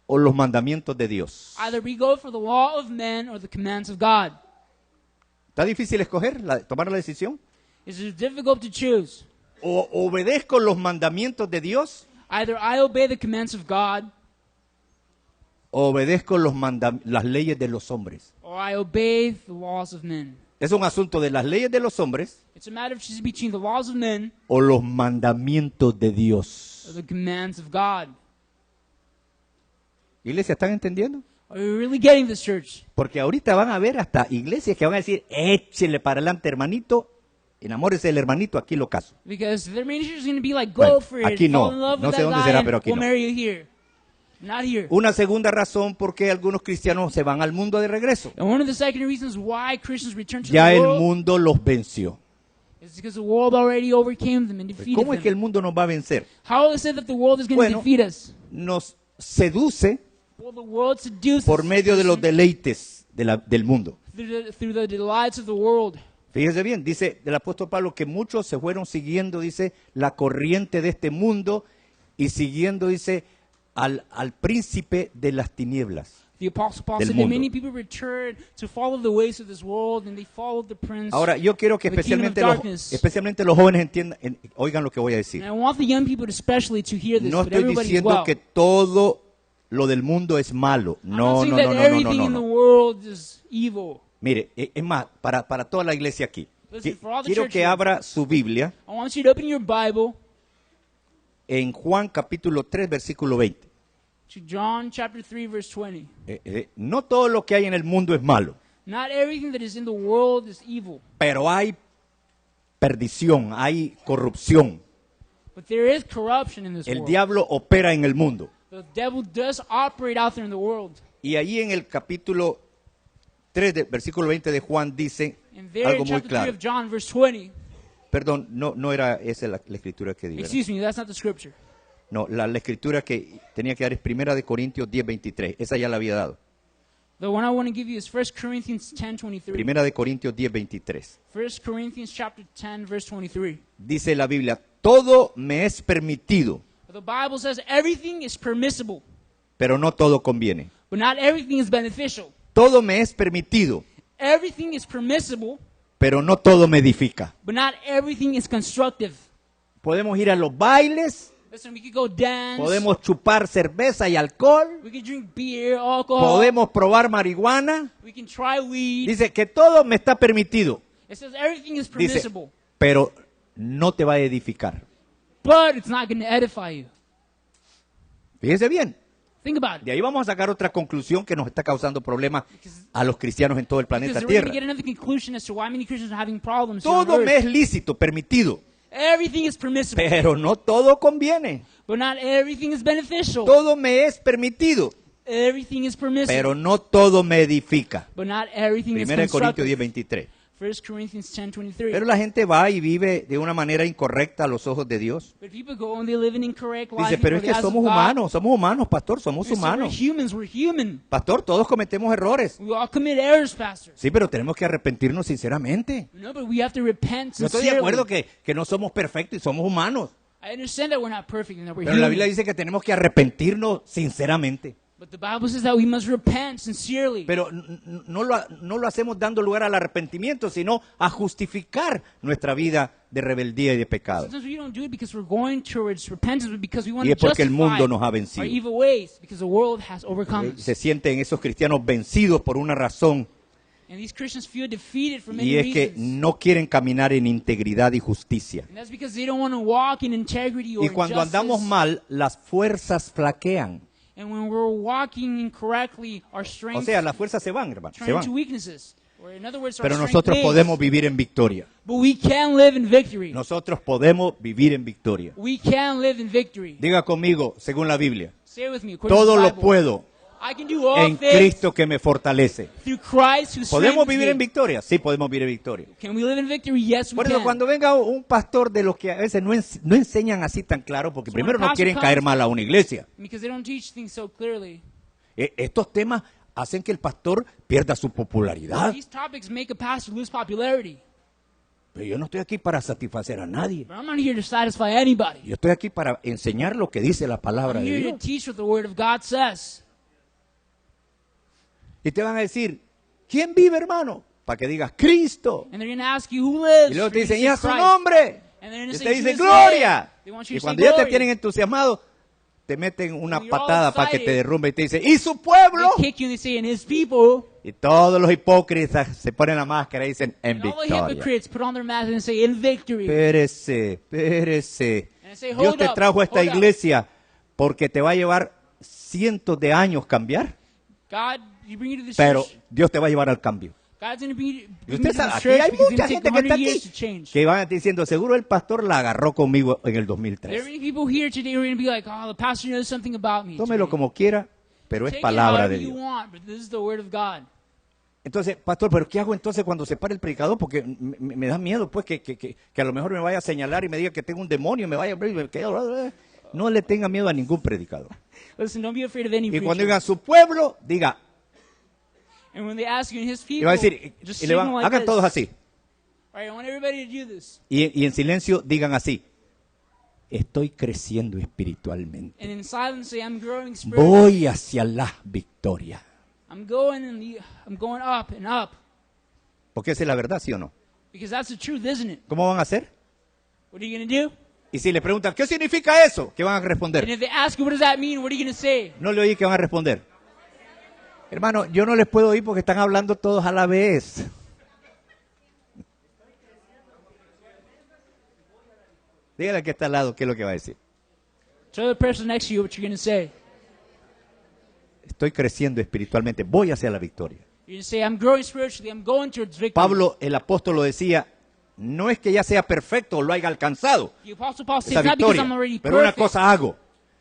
S2: o los mandamientos de Dios.
S1: Either we go for the law of men or the commands of God.
S2: ¿Está difícil escoger, tomar la decisión?
S1: It's difficult to choose.
S2: O obedezco los mandamientos de Dios
S1: Either I obey the commands of God
S2: o obedezco las leyes de los hombres.
S1: or I obey the laws of men.
S2: Es un asunto de las leyes de los hombres
S1: It's a matter of choosing between the laws of men
S2: o los mandamientos de Dios.
S1: or the commands of God.
S2: Iglesia, ¿están entendiendo?
S1: Are you really getting this, church?
S2: Porque ahorita van a ver hasta iglesias que van a decir, échele para adelante, hermanito, enamórese del hermanito, aquí lo caso.
S1: Because their ministry is going to be like, go
S2: Bueno,
S1: for it,
S2: aquí no.
S1: fall in love
S2: No
S1: with
S2: sé
S1: that
S2: dónde
S1: guy,
S2: será,
S1: and
S2: pero aquí
S1: we'll
S2: no.
S1: marry you here. Not here.
S2: Una segunda razón por qué algunos cristianos se van al mundo de regreso.
S1: And one of the second reasons why Christians return to
S2: Ya
S1: the
S2: el
S1: world
S2: mundo los venció.
S1: is because the world already overcame them and defeated
S2: ¿Cómo es que el
S1: them.
S2: mundo nos va a vencer?
S1: How is it that the world is going
S2: Bueno,
S1: to defeat us?
S2: Nos seduce
S1: Well, the world seduces
S2: por medio de los deleites del mundo.
S1: through the delights of the world.
S2: Fíjese bien, dice el apóstol Pablo que muchos se fueron siguiendo, dice, la corriente de este mundo y siguiendo, dice, al príncipe de las tinieblas.
S1: The Apostle Paul
S2: Del
S1: said that
S2: mundo.
S1: many people return to follow the ways of this world, and they followed the prince.
S2: Ahora, yo quiero que
S1: the kingdom of darkness.
S2: especialmente los jóvenes entiendan, oigan lo que voy a decir.
S1: And I want the young people especially to hear this,
S2: No
S1: but
S2: estoy
S1: everybody as
S2: diciendo
S1: well.
S2: que todo lo del mundo es malo.
S1: I'm not
S2: No,
S1: saying
S2: no,
S1: that
S2: no, no,
S1: everything
S2: no,
S1: in the
S2: no.
S1: world is evil.
S2: Mire, es más, para toda la iglesia aquí.
S1: Listen, for all the
S2: Quiero
S1: church
S2: que
S1: here.
S2: abra su Biblia
S1: I want you to open your Bible
S2: en Juan capítulo 3, versículo 20.
S1: to John chapter 3, verse 20.
S2: No todo lo que hay en el mundo es malo,
S1: Not everything that is in the world is evil,
S2: pero hay perdición, hay corrupción.
S1: but there is corruption in this
S2: El
S1: world.
S2: diablo opera en el mundo.
S1: The devil does operate out there in the world.
S2: Y ahí en el capítulo 3, versículo 20 de Juan dice
S1: And there
S2: algo
S1: in
S2: muy
S1: chapter 3
S2: claro.
S1: of John, verse 20,
S2: Perdón, no era esa la escritura que di, ¿verdad?
S1: excuse me, that's not the scripture.
S2: No, la escritura que tenía que dar es 1 de Corintios 10, 23. Esa ya la había dado.
S1: The one I want to give you is 1 Corinthians 10, 23.
S2: 1 de Corintios 10, 23.
S1: 1 Corinthians chapter 10, verse 23.
S2: Dice la Biblia, todo me es permitido,
S1: The Bible says everything is permissible,
S2: pero no todo conviene.
S1: but not everything is beneficial.
S2: Todo me es permitido,
S1: Everything is permissible,
S2: pero no todo me edifica.
S1: but not everything is constructive.
S2: Podemos ir a los bailes,
S1: Listen, we could go dance,
S2: podemos chupar cerveza y alcohol,
S1: we could drink beer, alcohol,
S2: podemos probar marihuana.
S1: we can try weed.
S2: Dice que todo me está permitido.
S1: It says everything is
S2: Dice,
S1: permissible,
S2: pero no te va a edificar.
S1: but it's not going to edify you.
S2: Fíjese bien.
S1: Think about it.
S2: De ahí vamos a sacar otra conclusión que nos está causando problemas a los cristianos en todo el planeta
S1: Because we're going
S2: Tierra.
S1: to get another conclusion as to why many Christians are having problems here on
S2: Todo me
S1: earth.
S2: es lícito, permitido,
S1: Everything is permissible,
S2: pero no todo conviene.
S1: but not everything is beneficial.
S2: Todo me es permitido,
S1: Everything is permissible,
S2: pero no todo me edifica.
S1: but not everything is
S2: 1 Corintios 10,
S1: constructive. 23.
S2: 23.
S1: 1 Corinthians 10, 23.
S2: Pero la gente va y vive de una manera incorrecta a los ojos de Dios.
S1: But people go and they live an incorrect life.
S2: Dice, pero es
S1: before
S2: que
S1: the eyes
S2: somos
S1: of God.
S2: humanos, pastor, somos
S1: We say
S2: humanos.
S1: we're human.
S2: Pastor, todos cometemos errores.
S1: We all commit errors, pastor.
S2: Sí, pero tenemos que arrepentirnos sinceramente.
S1: No, but we have to repent
S2: Yo estoy
S1: sincerely.
S2: de acuerdo que no somos perfectos y somos humanos.
S1: I understand that we're not perfect and that we're
S2: Pero la
S1: human.
S2: Biblia dice que tenemos que arrepentirnos sinceramente.
S1: But the Bible says that we must repent sincerely.
S2: Pero no lo hacemos dando lugar al arrepentimiento, sino a justificar nuestra vida de rebeldía y de pecado.
S1: Sometimes we don't do it because we're going towards repentance, but because we want
S2: Y
S1: to
S2: es porque el
S1: justify
S2: mundo nos ha vencido.
S1: our evil ways, because the world has overcome us.
S2: Se sienten esos cristianos vencidos por una razón,
S1: And these Christians feel defeated for many
S2: y es que
S1: reasons.
S2: no quieren caminar en integridad y justicia.
S1: And that's because they don't want to walk in integrity or
S2: Y cuando andamos
S1: justice.
S2: mal, las fuerzas flaquean.
S1: And when we're walking incorrectly, our
S2: O
S1: strength
S2: sea, las fuerzas se van, hermano, se
S1: turn into
S2: van.
S1: weaknesses. Or in other words, our
S2: Pero
S1: strength
S2: nosotros
S1: fades.
S2: podemos vivir en victoria.
S1: But we can live in victory.
S2: Nosotros podemos vivir en victoria.
S1: We can live in victory.
S2: Diga conmigo, según la Biblia,
S1: Say it with me. According
S2: todo
S1: to the
S2: lo
S1: Bible,
S2: puedo
S1: I can do all
S2: en
S1: things
S2: Cristo que me fortalece.
S1: through Christ who
S2: ¿Podemos
S1: strengthens
S2: vivir en
S1: me.
S2: victoria? Sí, podemos vivir en victoria.
S1: Can we live in victory? Yes, we
S2: Por eso
S1: can.
S2: cuando venga un pastor de los que a veces no enseñan así tan claro, porque
S1: So
S2: primero
S1: when a
S2: no
S1: pastor
S2: quieren
S1: comes-
S2: caer mal a una iglesia.
S1: Because they don't teach things so clearly.
S2: Estos temas hacen que el pastor pierda su popularidad.
S1: These topics make a pastor lose popularity.
S2: Pero yo no estoy aquí para satisfacer a nadie.
S1: But I'm not here to satisfy anybody.
S2: Yo estoy aquí para enseñar lo que dice la palabra
S1: I'm
S2: de
S1: here to
S2: Dios.
S1: teach what the Word of God says.
S2: Y te van a decir, ¿quién vive, hermano? Para que digas, Cristo.
S1: And they're going to ask you who lives.
S2: Y luego te
S1: You're gonna
S2: dicen, ya
S1: say
S2: su
S1: Christ.
S2: nombre.
S1: And they're
S2: Y
S1: gonna
S2: te
S1: say
S2: dicen,
S1: Jesus'
S2: gloria.
S1: name. They want you
S2: Y
S1: to
S2: cuando
S1: say
S2: ya te
S1: glory.
S2: tienen entusiasmado, te meten una
S1: When you're all
S2: patada para que te
S1: excited,
S2: derrumbe y te dicen, ¿y su pueblo?
S1: They kick you and they say, and his people.
S2: Y todos los hipócritas se ponen la máscara y dicen, en
S1: And all the
S2: victoria.
S1: hypocrites put on their masks and say, in victory.
S2: Espérese, espérese.
S1: And I say,
S2: Dios
S1: hold
S2: te
S1: up,
S2: trajo a esta
S1: hold up.
S2: iglesia porque te va a llevar cientos de años cambiar,
S1: God, you bring you to this
S2: pero
S1: church.
S2: Dios te va a llevar al cambio.
S1: God's going to bring
S2: Y
S1: you
S2: usted
S1: to
S2: sabe,
S1: this
S2: aquí
S1: church
S2: hay
S1: because it's
S2: mucha
S1: going to
S2: gente
S1: take
S2: que está
S1: 100 years
S2: aquí
S1: to change.
S2: que van diciendo, seguro el pastor la agarró conmigo en el
S1: There are
S2: 2003.
S1: many people here today who are going to be like, oh, the pastor knows something about me.
S2: Tómelo
S1: today.
S2: como quiera, pero es
S1: Take it
S2: palabra
S1: however
S2: de
S1: you
S2: Dios.
S1: want, but this is the Word of God.
S2: Entonces, pastor, ¿pero qué hago entonces cuando se para el predicador? Porque me da miedo, pues, que a lo mejor me vaya a señalar y me diga que tengo un demonio, me vaya a... No le tenga miedo a ningún predicador.
S1: Listen, don't be afraid of any
S2: Y
S1: preacher.
S2: cuando digan su pueblo, diga,
S1: And when they ask you in his
S2: y
S1: people,
S2: va a decir,
S1: just
S2: y le van,
S1: signal like
S2: hagan
S1: this.
S2: todos así.
S1: All right, I want everybody to do this.
S2: Y en silencio digan así, estoy creciendo espiritualmente.
S1: And in silence say, I'm growing spiritually.
S2: Voy hacia la victoria.
S1: I'm going up and up.
S2: Porque esa es la verdad, ¿sí o no?
S1: Because that's the truth, isn't it?
S2: ¿Cómo van a hacer?
S1: What are you going to do?
S2: Y si le preguntan, ¿qué significa eso? ¿Qué van a
S1: And
S2: responder?
S1: if they ask you, what does that mean? What are you going to say?
S2: No le oí que van a responder. Hermano, yo no les puedo oír porque están hablando todos a la vez. Dígale al que está al lado qué es lo que va a decir.
S1: Tell the person next to you what you're going to say.
S2: Estoy creciendo espiritualmente, voy hacia la victoria.
S1: You're going to say, I'm growing spiritually. I'm going towards victory.
S2: Pablo, el apóstol, lo decía, no es que ya sea perfecto o lo haya alcanzado,
S1: The Apostle Paul said,
S2: esa
S1: it's not because
S2: victoria,
S1: I'm already
S2: pero una
S1: perfect.
S2: cosa hago.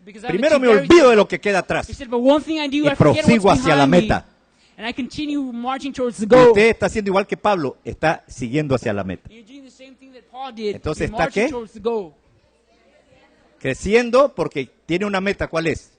S1: Because I've
S2: Primero me
S1: achieved
S2: olvido
S1: everything.
S2: de lo que queda
S1: He
S2: atrás
S1: said, but one thing I do,
S2: y
S1: I forget
S2: prosigo
S1: what's
S2: hacia la
S1: behind me.
S2: meta.
S1: And I continue marching towards the
S2: Y
S1: goal.
S2: usted está haciendo igual que Pablo, está siguiendo hacia la meta.
S1: You're doing the same thing that Paul did.
S2: Entonces,
S1: You're
S2: ¿está
S1: marching
S2: qué?
S1: towards the goal.
S2: Creciendo porque tiene una meta, ¿cuál es?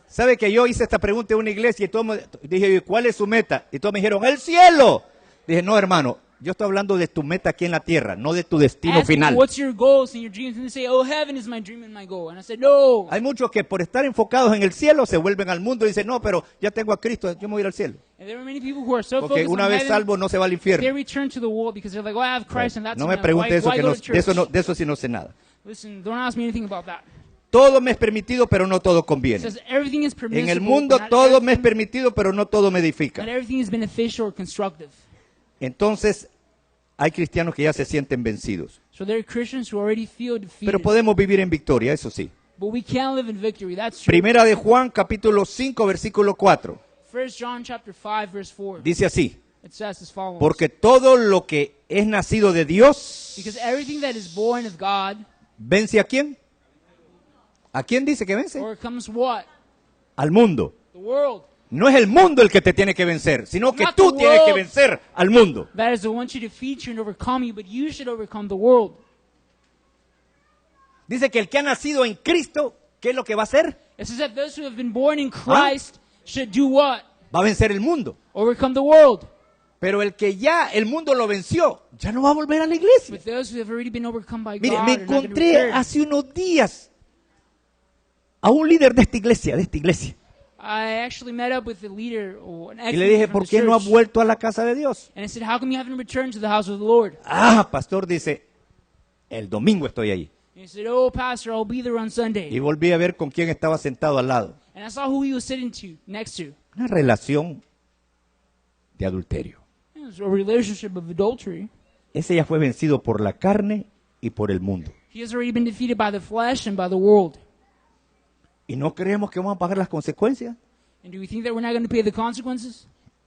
S2: ¿Sabe que yo hice esta pregunta en una iglesia y todos dije, ¿cuál es su meta? Y todos me dijeron, ¡el cielo! Dije, no, hermano, yo estoy hablando de tu meta aquí en la tierra, no de tu destino
S1: Ask me,
S2: final.
S1: what's your goals and your dreams? And they say, oh, heaven is my dream and my goal. And I said, no.
S2: Hay muchos que por estar enfocados en el cielo se vuelven al mundo y dicen, no, pero ya tengo a Cristo, yo me voy a ir al cielo.
S1: And there are many people who are so
S2: Porque
S1: focused
S2: una
S1: on
S2: vez
S1: heaven,
S2: salvo no se va al
S1: they
S2: infierno.
S1: return to the world because they're like, well, I have Christ and that's
S2: No me
S1: enough.
S2: pregunte
S1: Why,
S2: eso,
S1: why
S2: que
S1: go
S2: no,
S1: to church?
S2: de eso sí no sé nada.
S1: Listen, don't ask me anything about that.
S2: Todo me es permitido, pero no todo
S1: It
S2: conviene.
S1: says everything is permissible,
S2: En el mundo
S1: but not
S2: todo me es
S1: everything-
S2: permitido, pero no todo me edifica.
S1: not everything is beneficial or constructive.
S2: Entonces, hay cristianos que ya se sienten vencidos.
S1: So there are Christians who already feel defeated.
S2: Pero podemos vivir en victoria, eso sí.
S1: But we can live in victory. That's true.
S2: Primera de Juan, capítulo 5, versículo 4.
S1: 1 John chapter 5, verse 4.
S2: Dice así,
S1: It says as follows.
S2: porque todo lo que es nacido de Dios,
S1: Because everything that is born of God
S2: ¿vence a quién? ¿A quién dice que vence?
S1: overcomes what?
S2: Al mundo.
S1: The world.
S2: No es el mundo el que te tiene que vencer, sino que
S1: Not
S2: tú
S1: the
S2: tienes que
S1: world.
S2: vencer al mundo.
S1: That is the one to defeat you and overcome you, but you should overcome the world.
S2: Dice que el que ha nacido en Cristo, ¿qué es lo que va a hacer?
S1: It says that those who have been born in Christ should do what?
S2: Va a vencer el mundo.
S1: Overcome the world.
S2: Pero el que ya el mundo lo venció, ya no va a volver a la iglesia.
S1: But those who have already been overcome by
S2: Mire,
S1: God
S2: me
S1: are not going to
S2: encontré
S1: return.
S2: hace unos días a un líder de esta iglesia,
S1: I actually met up with the leader, or an
S2: Y le dije,
S1: ex-leader from
S2: ¿por
S1: the
S2: qué no ha
S1: church,
S2: vuelto a la casa de Dios?
S1: and I said, how come you haven't returned to the house of the Lord?
S2: Ah, pastor, dice, el domingo estoy allí.
S1: And he said, oh, pastor, I'll be there on
S2: Y
S1: Sunday.
S2: volví a ver con quién estaba sentado al lado.
S1: And I saw who he was sitting next to.
S2: Una relación de adulterio.
S1: It was a relationship of adultery.
S2: Ese ya fue vencido por la carne y por el mundo.
S1: He has already been defeated by the flesh and by the world.
S2: ¿Y no creemos que vamos a pagar las consecuencias?
S1: And do we think that we're not going to pay the consequences?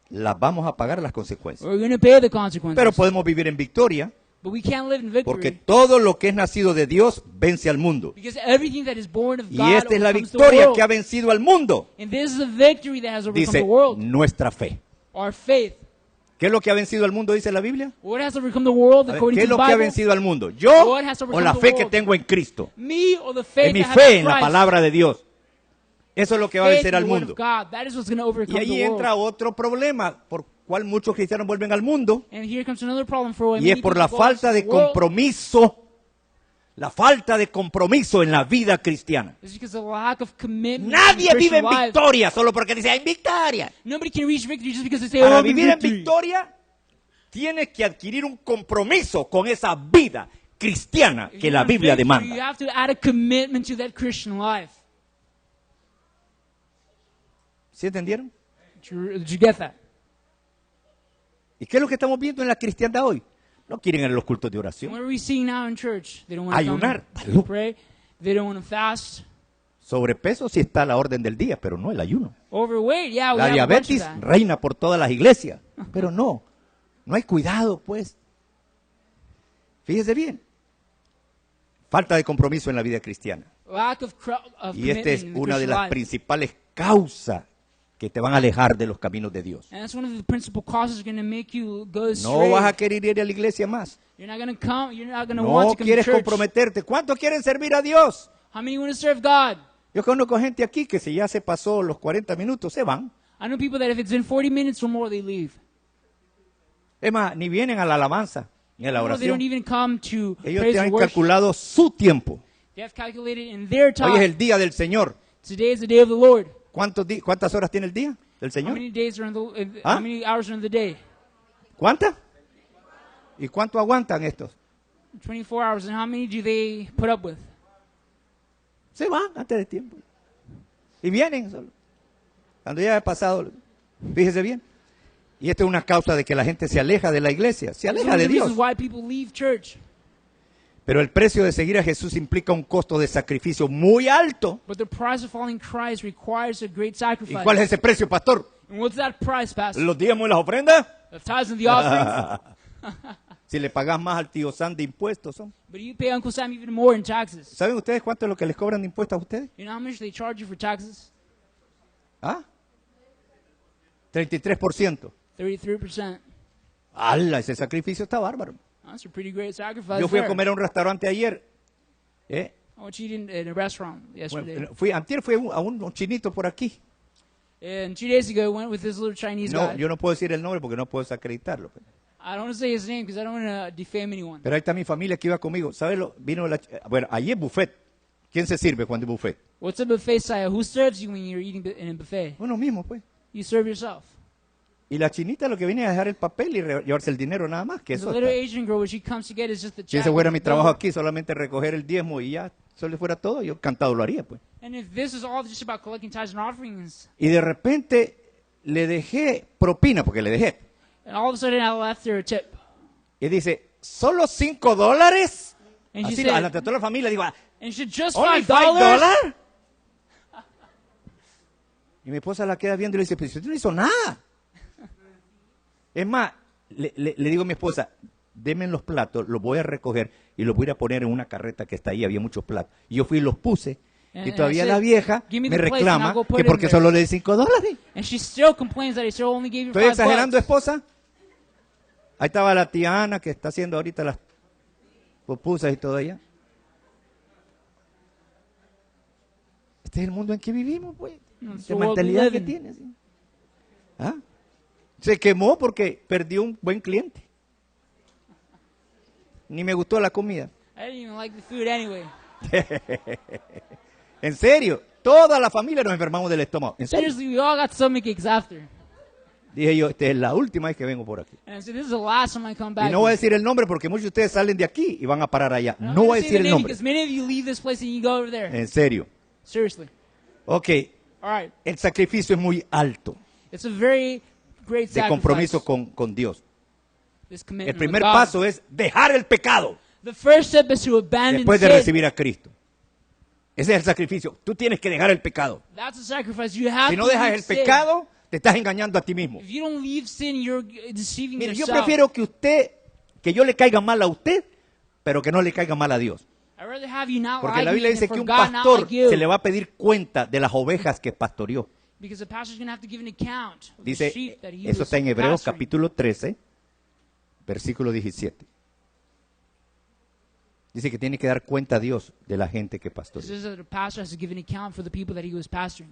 S2: Las vamos a pagar las consecuencias.
S1: We're going to pay the consequences.
S2: Pero podemos vivir en victoria
S1: But we can't live in
S2: porque
S1: victory.
S2: todo lo que es nacido de Dios vence al mundo.
S1: Because everything that is born of
S2: Y
S1: God
S2: esta es la
S1: overcomes the
S2: victoria
S1: world.
S2: que ha vencido al mundo.
S1: And this is the victory that has overcome
S2: Dice
S1: the world.
S2: nuestra fe.
S1: Our faith.
S2: ¿Qué es lo que ha vencido al mundo, dice la Biblia?
S1: What has overcome the world
S2: A ver,
S1: according
S2: ¿qué es
S1: to
S2: lo
S1: the
S2: que ha
S1: Bible?
S2: vencido al mundo? ¿Yo
S1: What has
S2: o
S1: overcome
S2: la
S1: the
S2: fe que
S1: world?
S2: tengo en Cristo?
S1: Me or the faith
S2: En mi
S1: that I
S2: fe,
S1: have
S2: en la
S1: Christ?
S2: palabra de Dios. Eso es lo que va a
S1: Faith
S2: vencer
S1: in
S2: al
S1: the word
S2: mundo.
S1: of God. That is what's going to
S2: Y
S1: overcome
S2: ahí
S1: the world.
S2: entra otro problema por cual muchos cristianos vuelven al mundo.
S1: And here comes another problem for why
S2: Y es
S1: many
S2: por la
S1: people go
S2: falta
S1: to
S2: de
S1: the world.
S2: compromiso. La falta de compromiso en la vida cristiana.
S1: It's because of the lack of commitment in
S2: Nadie
S1: the
S2: vive
S1: Christian
S2: en
S1: life.
S2: victoria solo porque dice, ¡hay victoria!
S1: Nobody can reach victory just because they say,
S2: Para
S1: I'm in
S2: vivir en
S1: victory.
S2: victoria, tienes que adquirir un compromiso con esa vida cristiana
S1: If
S2: que
S1: you
S2: la
S1: want
S2: Biblia
S1: victory, You
S2: demanda.
S1: have to add a commitment to that Christian life.
S2: ¿Sí entendieron?
S1: Did you get that?
S2: ¿Y qué es lo que estamos viendo en la cristiandad hoy? No quieren ir a los cultos de
S1: What
S2: oración.
S1: are we seeing now in church? They don't want to
S2: Ayunar.
S1: come pray. They don't want to fast.
S2: Sobrepeso sí está a la orden del día, pero no el ayuno.
S1: Overweight, yeah, we
S2: La
S1: have a bunch of
S2: diabetes
S1: that.
S2: reina por todas las iglesias, pero no hay cuidado, pues. Fíjese bien. Falta de compromiso en la vida cristiana.
S1: Lack of
S2: Y esta es
S1: commitment in the
S2: una de
S1: Christian
S2: las
S1: life.
S2: principales causas que te van a alejar de los caminos de Dios.
S1: And that's one of the principal causes going to make you go astray.
S2: No vas a querer ir a la iglesia más.
S1: You're not going to come. You're not going to want
S2: No
S1: to come to
S2: quieres
S1: church.
S2: comprometerte. ¿Cuántos quieren servir a Dios?
S1: How many want to serve God?
S2: Yo conozco gente aquí que si ya se pasó los 40 minutos, se van.
S1: I know people that if it's been 40 minutes or more, they leave.
S2: Es más, ni vienen a la alabanza, ni a la
S1: Or they don't
S2: oración.
S1: even come to
S2: Ellos
S1: praise
S2: te
S1: and
S2: han
S1: worship.
S2: calculado su tiempo.
S1: They have calculated in their
S2: Hoy es
S1: time.
S2: el día del Señor.
S1: Today is the day of the Lord.
S2: ¿Cuántas horas tiene el día del
S1: How
S2: Señor?
S1: many days are in the?
S2: ¿Ah?
S1: How many hours are in the day?
S2: ¿Cuántas? ¿Y cuánto aguantan estos?
S1: 24 hours. And how many do they put up with?
S2: Se van antes de tiempo. Y vienen solo. Cuando ya ha pasado, fíjese bien. Y esta es una causa de que la gente se aleja de la iglesia, se
S1: It's one
S2: aleja
S1: of
S2: de
S1: the reasons
S2: Dios.
S1: why people leave church.
S2: Pero el precio de seguir a Jesús implica un costo de sacrificio muy alto.
S1: But the price of following Christ requires a great
S2: ¿Y
S1: sacrifice.
S2: cuál es ese precio, pastor?
S1: And what's that price, Pastor?
S2: ¿Los diezmos y las ofrendas?
S1: The tithes and the offerings.
S2: Si le pagas más al tío Sam de impuestos son.
S1: But you pay Uncle Sam even more in taxes.
S2: ¿Saben ustedes cuánto es lo que les cobran de impuestos a ustedes?
S1: You know how much they charge you for taxes?
S2: ¿Ah? 33%.
S1: 33%.
S2: ¡Hala! Ese sacrificio está bárbaro.
S1: That's a pretty great sacrifice.
S2: Yo fui a
S1: there.
S2: comer a un restaurante ayer.
S1: I went to eat in a restaurant yesterday.
S2: Antier fui a un chinito por aquí.
S1: And 2 days ago, I went with this little Chinese
S2: No,
S1: guy.
S2: yo no puedo decir el nombre porque no puedo desacreditarlo.
S1: I don't want to say his name because I don't want to defame anyone.
S2: Pero ahí está mi familia que iba conmigo. ¿Sabes lo? Bueno, allí es buffet. ¿Quién se sirve cuando es buffet?
S1: What's a buffet style? Who serves you when you're eating in a buffet?
S2: Uno mismo, pues.
S1: You serve yourself.
S2: Y la chinita lo que viene es a dejar el papel y llevarse el dinero nada más. Que
S1: The
S2: eso
S1: little
S2: está.
S1: Asian girl, what she comes to get is just the
S2: Si
S1: check.
S2: ese fuera mi
S1: the
S2: trabajo
S1: bill.
S2: aquí, solamente recoger el diezmo y ya, solo fuera todo, yo encantado lo haría, pues.
S1: And if this is all just about collecting tithes and offerings,
S2: Y de repente le dejé propina, porque le dejé.
S1: and all of a sudden I left her a tip.
S2: Y dice, ¿solo $5?
S1: And she
S2: Así,
S1: said,
S2: ante toda la familia, digo,
S1: and she said, just
S2: ¿only
S1: $5?
S2: $5? Y mi esposa la queda viendo y le dice, pero si usted no hizo nada. Es más, le digo a mi esposa, denme los platos, los voy a recoger y los voy a ir a poner en una carreta que está ahí, había muchos platos. Y yo fui y los puse. Y
S1: And
S2: todavía
S1: I
S2: la
S1: said,
S2: vieja
S1: "Give me
S2: me
S1: the plates and
S2: reclama
S1: I'll go put
S2: que
S1: it in
S2: porque
S1: there."
S2: solo le di $5.
S1: And she still complains that I still only gave her
S2: ¿Estoy
S1: $5.
S2: exagerando, esposa? Ahí estaba la tía Ana que está haciendo ahorita las pupusas y todo allá. Este es el mundo en que vivimos, pues.
S1: It's
S2: La
S1: the world we
S2: mentalidad
S1: live
S2: que
S1: in.
S2: tiene. ¿Sí? ¿Ah? Se quemó porque perdió un buen cliente. Ni me gustó la comida.
S1: I didn't even like the food anyway.
S2: En serio, toda la familia nos enfermamos del estómago. ¿En serio?
S1: Seriously, we all got stomach aches after.
S2: Dije yo, esta es la última vez que vengo por aquí.
S1: And I said, this is the last time I come back.
S2: Y no voy a decir el nombre porque muchos de ustedes salen de aquí y van a parar allá.
S1: I'm
S2: No
S1: not
S2: voy a
S1: gonna say
S2: decir
S1: the
S2: el
S1: name
S2: nombre.
S1: because many of you leave this place and you go over there.
S2: En serio.
S1: Seriously.
S2: Ok,
S1: All right.
S2: el sacrificio es muy alto
S1: It's a very great
S2: de
S1: sacrifice.
S2: compromiso con Dios.
S1: This
S2: El
S1: commitment
S2: primer
S1: with God.
S2: paso es dejar el pecado
S1: The first step is to abandon
S2: después de
S1: sin.
S2: recibir a Cristo. Ese es el sacrificio. Tú tienes que dejar el pecado.
S1: That's a sacrifice. You have
S2: Si no
S1: to
S2: dejas
S1: leave
S2: el
S1: sin.
S2: pecado, te estás engañando a ti mismo.
S1: If you don't leave sin, you're deceiving
S2: Mire, yo
S1: yourself.
S2: prefiero que yo le caiga mal a usted, pero que no le caiga mal a Dios.
S1: I'd rather have you not
S2: Porque
S1: like
S2: la
S1: me
S2: Biblia
S1: than
S2: dice
S1: for
S2: que un
S1: God not
S2: pastor
S1: like you.
S2: se le va a pedir cuenta de las ovejas que pastoreó.
S1: Because the pastor's going to have to give an account of the
S2: Dice,
S1: sheep that he
S2: eso
S1: was
S2: está en Hebreos
S1: pastoring.
S2: capítulo 13, versículo 17. Dice que tiene que dar cuenta a Dios de la gente que
S1: It
S2: pastoreó.
S1: says that the pastor has to give an account for the people that he was pastoring.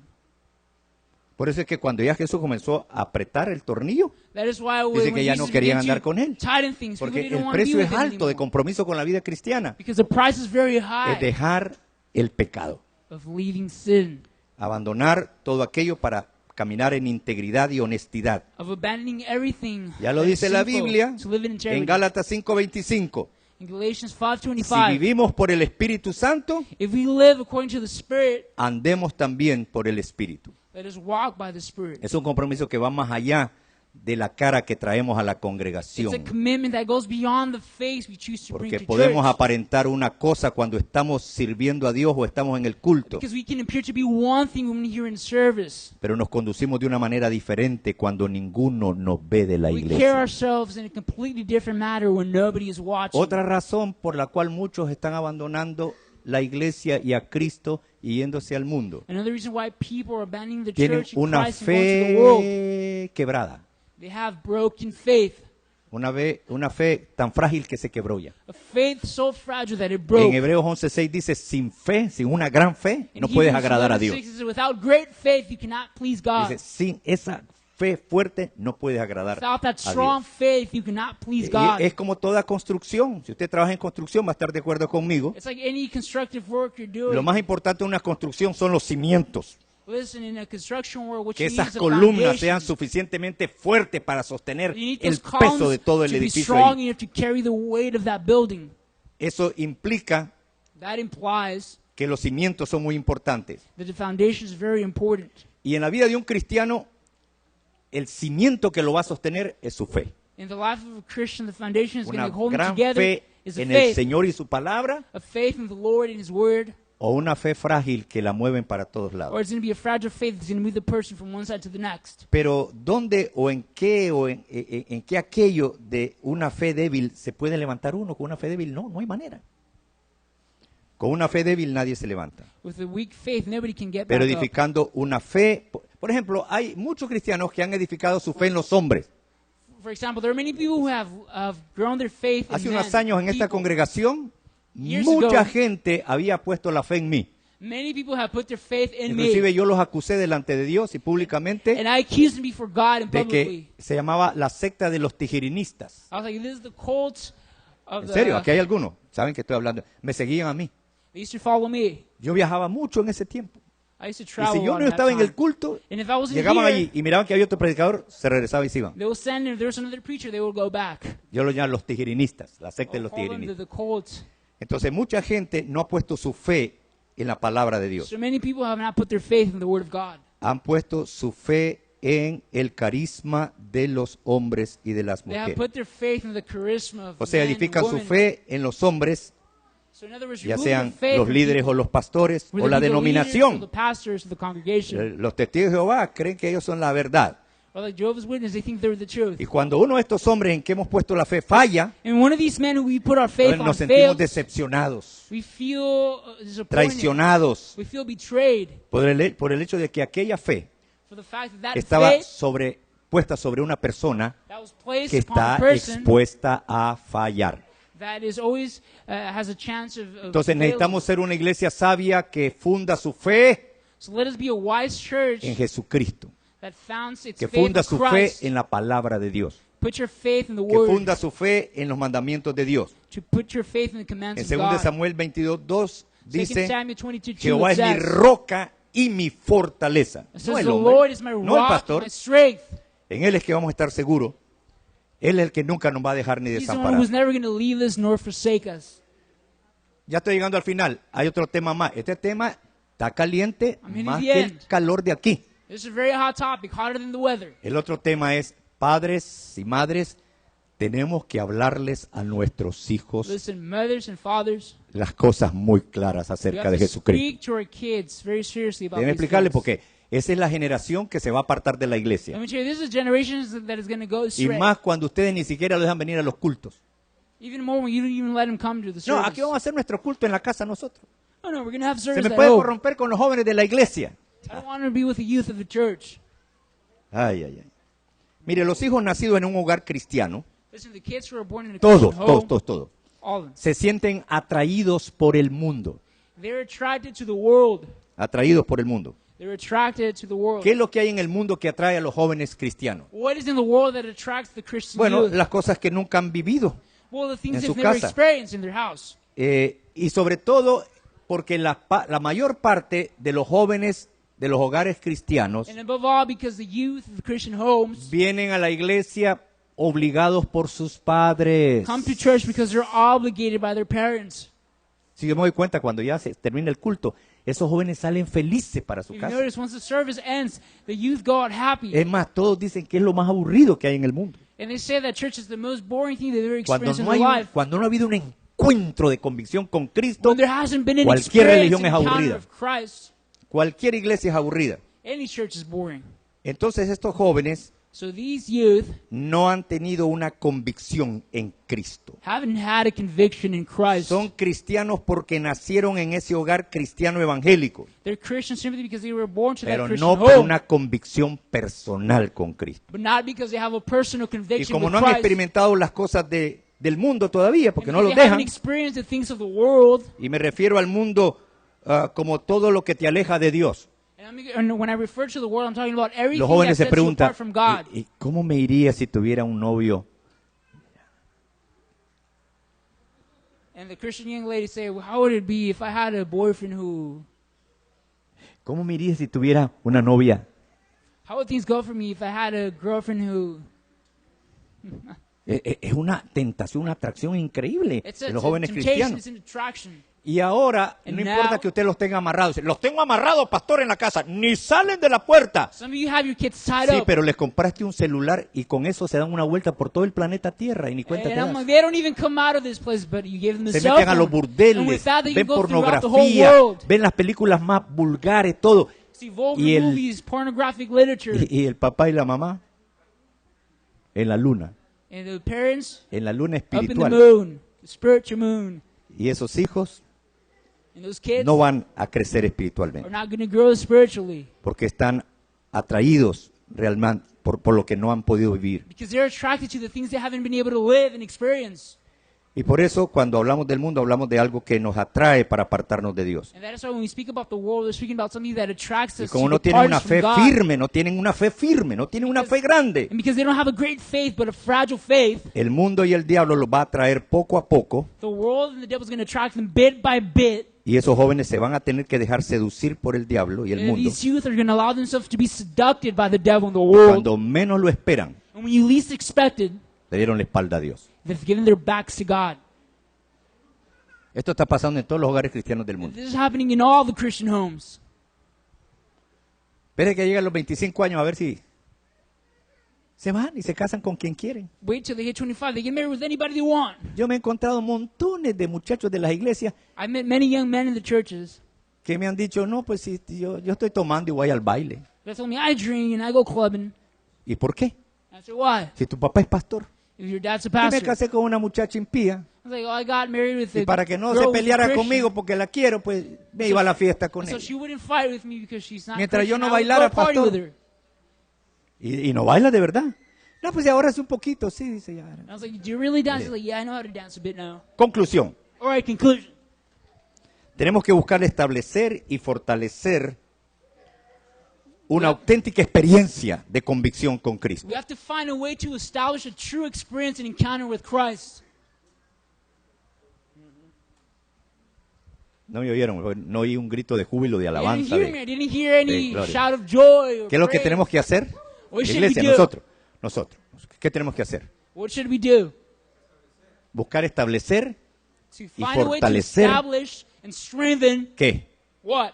S2: Por eso es que cuando ya Jesús comenzó a apretar el tornillo,
S1: That is why
S2: dice
S1: when
S2: que ya no
S1: Jesus
S2: querían
S1: began
S2: andar
S1: to
S2: con él.
S1: tighten things, people
S2: Porque
S1: didn't
S2: el
S1: want to be
S2: precio
S1: with
S2: es
S1: him
S2: alto de
S1: anymore.
S2: compromiso con la vida cristiana.
S1: Because the price is very
S2: Es
S1: high
S2: dejar el pecado,
S1: of leaving sin,
S2: abandonar todo aquello para caminar en integridad y honestidad.
S1: of abandoning everything.
S2: Ya lo
S1: that is
S2: dice la
S1: sinful
S2: Biblia
S1: to live in integrity.
S2: en Gálatas 5:25.
S1: In Galatians
S2: Si
S1: 5:25,
S2: vivimos por el Espíritu Santo,
S1: if we live according to the Spirit,
S2: andemos también por el Espíritu.
S1: let us walk by the Spirit.
S2: Es un compromiso que va más allá de la cara que traemos a la
S1: It's a
S2: congregación.
S1: commitment that goes beyond the face we choose to bring
S2: Porque
S1: to
S2: podemos
S1: church.
S2: aparentar una cosa cuando estamos sirviendo a Dios o estamos en el culto,
S1: Because we can appear to be one thing when we're here in service.
S2: pero nos conducimos de una manera diferente cuando ninguno nos ve de la
S1: We carry
S2: iglesia.
S1: ourselves in a completely different manner when nobody is watching.
S2: Otra razón por la cual muchos están abandonando la iglesia y a Cristo y yéndose al mundo.
S1: Another reason why people are abandoning the
S2: Tienen
S1: church and
S2: una
S1: Christ and going to the world.
S2: fe quebrada.
S1: They have broken faith.
S2: Una fe tan frágil que se quebró ya.
S1: A faith so fragile that it
S2: En
S1: broke.
S2: Hebreos 11:6 dice, sin fe, sin una gran fe,
S1: In
S2: no puedes
S1: Hebrews
S2: agradar a
S1: 11:6
S2: Dios.
S1: it says, without great faith, you cannot please God.
S2: Dice, sin esa fe fuerte, no puedes agradar
S1: Without that
S2: a
S1: strong
S2: Dios.
S1: faith, you cannot please
S2: Y
S1: God.
S2: es como toda construcción. Si usted trabaja en construcción, va a estar de acuerdo conmigo.
S1: It's like any constructive work you're doing.
S2: Lo más importante en una construcción son los cimientos.
S1: Listen, in a construction world, what
S2: Que
S1: you need
S2: esas
S1: is a
S2: columnas
S1: foundation.
S2: sean suficientemente fuertes para sostener
S1: You need
S2: el
S1: those columns
S2: peso de todo el
S1: to be
S2: edificio
S1: strong
S2: ahí.
S1: enough to carry the weight of that building.
S2: Eso implica
S1: That implies
S2: que los cimientos son muy importantes.
S1: that the foundation is very important.
S2: Y en la vida de un cristiano, el cimiento que lo va a sostener es su fe.
S1: In the life of a Christian, the foundation is going
S2: Una
S1: to hold them
S2: gran
S1: together
S2: fe
S1: is a
S2: en el
S1: faith,
S2: Señor y su palabra,
S1: a faith in the Lord and His Word,
S2: o una fe frágil que la mueven para todos
S1: or
S2: lados.
S1: it's going to be a fragile faith that's going to move the person from one side to the next.
S2: Pero ¿dónde o en qué aquello de una fe débil se puede levantar uno con una fe débil? No, no hay manera. Con una fe débil nadie se levanta.
S1: With a weak faith, nobody can get
S2: Pero
S1: back up.
S2: edificando una fe, por ejemplo, hay muchos cristianos que han edificado su fe en los hombres.
S1: For example, there are many people who have grown their faith
S2: Hace
S1: in
S2: unos
S1: men,
S2: años en esta
S1: people.
S2: congregación,
S1: Years
S2: mucha
S1: ago,
S2: gente había puesto la fe en mí.
S1: Many people have put their faith in me.
S2: Inclusive yo los acusé delante de Dios y públicamente
S1: And I accused them before God and
S2: de
S1: publicly.
S2: que se llamaba la secta de los tijerinistas.
S1: I was like, this is the cult of
S2: En
S1: the...
S2: serio, aquí hay algunos, saben que estoy hablando. Me seguían a mí.
S1: They used to follow me.
S2: Yo viajaba mucho en ese tiempo.
S1: I used to
S2: Y
S1: travel
S2: si yo
S1: a lot
S2: no
S1: in that
S2: estaba en el
S1: time.
S2: culto,
S1: And if I wasn't
S2: llegaban
S1: here,
S2: allí y miraban que había otro predicador, se regresaban y se iban.
S1: they will send, if there's another preacher, they will go back.
S2: Yo lo llamo los tijerinistas, la secta de
S1: I'll
S2: los
S1: call them
S2: tijerinistas.
S1: the cult.
S2: Entonces mucha gente no ha puesto su fe en la palabra de Dios.
S1: So many people have not put their faith in the Word of God.
S2: Han puesto su fe en el carisma de los hombres y de las
S1: They have
S2: mujeres.
S1: put their faith in the charisma of
S2: O sea,
S1: men and
S2: edifican su
S1: women.
S2: fe en los hombres,
S1: So in other words,
S2: ya
S1: remove
S2: sean
S1: their faith
S2: los
S1: in
S2: líderes
S1: people,
S2: o los pastores o
S1: whether
S2: la
S1: it be the leaders or the
S2: denominación.
S1: pastors or the congregation.
S2: Los testigos de Jehová creen que ellos son la verdad.
S1: Or like Jehovah's Witnesses, they think they're the truth.
S2: Y cuando uno de estos hombres en que hemos puesto la fe falla,
S1: And one of these men who we put our faith on
S2: nos sentimos
S1: fails,
S2: decepcionados,
S1: we feel disappointed.
S2: traicionados
S1: We feel betrayed
S2: por el hecho de que aquella fe
S1: for the fact that that
S2: estaba
S1: faith
S2: puesta sobre una persona
S1: that was placed
S2: que
S1: upon a
S2: está
S1: person
S2: expuesta a fallar.
S1: that is always has a chance of
S2: Entonces
S1: failing.
S2: necesitamos ser una iglesia sabia que funda su fe
S1: So let us be a wise church
S2: en Jesucristo,
S1: that founds its
S2: que
S1: faith
S2: funda
S1: in
S2: su fe
S1: Christ.
S2: en la palabra de Dios,
S1: Put your faith in the
S2: que
S1: Word.
S2: funda su fe en los mandamientos de Dios.
S1: To put your faith in the
S2: En
S1: commands
S2: 2
S1: of God.
S2: Samuel 22:2
S1: 2
S2: dice,
S1: Samuel 22:2
S2: Jehová
S1: it
S2: es mi
S1: says,
S2: roca y mi fortaleza.
S1: It
S2: No
S1: says,
S2: el
S1: the
S2: hombre,
S1: Lord is my
S2: no el
S1: rock,
S2: pastor.
S1: my strength.
S2: En Él es que vamos a estar seguros. Él es el que nunca nos va a dejar ni
S1: He's the one
S2: desamparar.
S1: who's never going to leave us nor forsake us.
S2: Ya estoy llegando al final. Hay otro tema más. Este tema está caliente
S1: I'm hitting
S2: más
S1: the
S2: que el
S1: end.
S2: calor de aquí.
S1: This is a very hot topic, hotter than the weather.
S2: El otro tema es, padres y madres, tenemos que hablarles a nuestros hijos
S1: Listen, mothers and fathers,
S2: las cosas muy claras
S1: we
S2: acerca
S1: have
S2: de
S1: to
S2: Jesucristo.
S1: speak to our kids very seriously about
S2: Déjenme
S1: these
S2: explicarle
S1: things.
S2: porque esa es la generación que se va a apartar de la
S1: Let
S2: iglesia.
S1: me tell you, this is a generation that is going to go
S2: Y
S1: astray.
S2: más cuando ustedes ni siquiera lo dejan venir a los cultos.
S1: Even more when you don't even let them come to the
S2: No,
S1: service.
S2: aquí vamos a hacer nuestro culto en la casa nosotros.
S1: Oh no, we're going to have
S2: Se
S1: service
S2: me
S1: at
S2: puede
S1: home.
S2: corromper con los jóvenes de la iglesia.
S1: I don't want to be with the youth of the church.
S2: Ay, ay, ay. Mire, los hijos nacidos en un hogar cristiano,
S1: Listen, the kids who are born in a
S2: todos,
S1: Christian home,
S2: todos,
S1: all of them,
S2: se sienten atraídos por el mundo.
S1: they're attracted to the world.
S2: Atraídos por el mundo.
S1: They're attracted to the world.
S2: ¿Qué es lo que hay en el mundo que atrae a los jóvenes cristianos?
S1: What is in the world that attracts the Christian
S2: Bueno,
S1: youth?
S2: las cosas que nunca han vivido.
S1: Well, the things
S2: en
S1: they've
S2: su
S1: never
S2: casa.
S1: experienced in their house.
S2: Y sobre todo porque la mayor parte de los jóvenes de los hogares cristianos
S1: And above all, because the youth of the Christian homes
S2: vienen a la iglesia obligados por sus padres.
S1: come to church because they're obligated by their parents.
S2: Si yo me doy cuenta, cuando ya se termina el culto, esos jóvenes salen felices para su
S1: If you
S2: casa.
S1: notice, once the service ends, the youth go out happy.
S2: Es más, todos dicen que es lo más aburrido que hay en el mundo.
S1: And they say that church is the most boring thing they've ever
S2: Cuando
S1: experienced in
S2: no,
S1: their
S2: hay,
S1: life.
S2: cuando no ha habido un encuentro de convicción con Cristo,
S1: When there hasn't been an
S2: cualquier
S1: experience,
S2: religión es
S1: encounter
S2: aburrida.
S1: of Christ,
S2: cualquier iglesia es aburrida.
S1: any church is boring.
S2: Entonces estos jóvenes
S1: So these youth
S2: no han tenido una convicción en Cristo.
S1: haven't had a conviction in Christ.
S2: Son cristianos porque nacieron en ese hogar cristiano evangélico,
S1: They're Christians simply because they were born to that
S2: pero
S1: Christian
S2: no por
S1: home,
S2: una convicción personal con Cristo.
S1: but not because they have a personal
S2: Y
S1: conviction
S2: como
S1: with
S2: no han
S1: Christ.
S2: experimentado las cosas del mundo todavía, porque
S1: And
S2: no
S1: because
S2: los
S1: they haven't
S2: dejan,
S1: experienced the things of the world.
S2: y me refiero al mundo como todo lo que te aleja de Dios.
S1: And when I refer to the world, I'm talking about everything
S2: Los
S1: that
S2: jóvenes se
S1: sets you
S2: preguntan,
S1: apart from God.
S2: ¿y cómo me iría si tuviera un novio?
S1: And the Christian young ladies say, well, how would it be if I had a boyfriend who...
S2: ¿Cómo me iría si tuviera una novia?
S1: How would things go for me if I had a girlfriend who...
S2: Es una tentación, una atracción increíble
S1: It's
S2: de
S1: a
S2: los jóvenes
S1: temptation,
S2: cristianos.
S1: it's an attraction.
S2: Y ahora,
S1: And
S2: no
S1: now-
S2: importa que usted los tenga amarrados. Los tengo amarrados, pastor, en la casa. Ni salen de la puerta.
S1: Some of you have your kids tied
S2: Sí,
S1: up.
S2: pero les compraste un celular y con eso se dan una vuelta por todo el planeta Tierra y ni cuenta te
S1: And I'm
S2: das.
S1: like, they don't even come out of this place, but you gave them the
S2: Se
S1: cell
S2: meten a los
S1: phone. And
S2: burdeles,
S1: with that, they
S2: ven
S1: can go throughout the whole
S2: pornografía,
S1: world.
S2: ven las películas más vulgares, todo.
S1: See vulgar
S2: Y el-
S1: movies, pornographic literature.
S2: Y el papá y la mamá en la luna
S1: And the parents
S2: up in the
S1: espiritual.
S2: moon.
S1: The spiritual moon.
S2: Y esos hijos
S1: And those kids
S2: no van a crecer
S1: are
S2: espiritualmente
S1: not going to grow spiritually
S2: porque están atraídos realmente por lo que no han podido vivir.
S1: because they're attracted to the things they haven't been able to live and experience.
S2: Y por eso cuando hablamos del mundo hablamos de algo que nos atrae para apartarnos de Dios.
S1: And that is why when we speak about the world, we're speaking about something that attracts
S2: Y
S1: us
S2: como
S1: to
S2: no
S1: the
S2: tienen una
S1: parts
S2: fe
S1: from God.
S2: firme, no tienen una fe firme, no tienen una fe grande,
S1: And because they don't have a great faith, but a fragile faith,
S2: el mundo y el diablo los va a traer poco a poco
S1: the world and the devil's going to attract them bit by bit.
S2: y esos jóvenes se van a tener que dejar seducir por el diablo y el
S1: And
S2: mundo.
S1: these youth are going to allow themselves to be seduced by the devil and the world.
S2: Cuando menos lo esperan,
S1: And when you least expect it,
S2: le dieron la espalda a Dios.
S1: they've given their backs to God.
S2: Esto está pasando en todos los hogares cristianos del
S1: And
S2: mundo.
S1: this is happening in all the Christian homes.
S2: Espere que lleguen los 25 años a ver si se van y se casan con quien quieren.
S1: Wait till they hit 25. They get married with anybody they want.
S2: Yo me he encontrado montones de muchachos de las iglesias
S1: I met many young men in the churches
S2: que me han dicho, no, pues si yo estoy tomando y voy al baile.
S1: that told me I drink and I go clubbing.
S2: ¿Y por qué?
S1: I said, why?
S2: Si tu papá es pastor.
S1: If your dad's a
S2: Yo me
S1: pastor.
S2: casé con una muchacha impía
S1: I was like, oh, I got married with a
S2: y para que no
S1: girl
S2: se
S1: who's a
S2: peleara
S1: Christian.
S2: conmigo porque la quiero, pues me iba a la fiesta con
S1: So
S2: ella.
S1: she wouldn't fight with me because she's not
S2: Mientras yo
S1: Christian.
S2: no
S1: I would
S2: bailara,
S1: go party
S2: pastor.
S1: with her.
S2: Y no baila de verdad. No, pues ahora es un poquito, sí, dice ya.
S1: And I was like, do you really dance? She's like, yeah, I know how to dance a bit now.
S2: Conclusión.
S1: All right, conclusion.
S2: Tenemos que buscar establecer y fortalecer una auténtica experiencia de convicción con Cristo.
S1: We have to find a way to establish a true experience and encounter with Christ.
S2: No me oyeron, no oí un grito de júbilo, de
S1: You didn't
S2: alabanza.
S1: hear me. I didn't hear any
S2: gloria.
S1: shout of joy or
S2: ¿Qué es lo que
S1: praise.
S2: tenemos que hacer?
S1: What should
S2: Iglesia,
S1: we do?
S2: nosotros. ¿Qué tenemos que hacer?
S1: What should we do?
S2: Buscar establecer,
S1: To
S2: Y
S1: find a way to
S2: fortalecer.
S1: establish and strengthen
S2: ¿qué?
S1: what?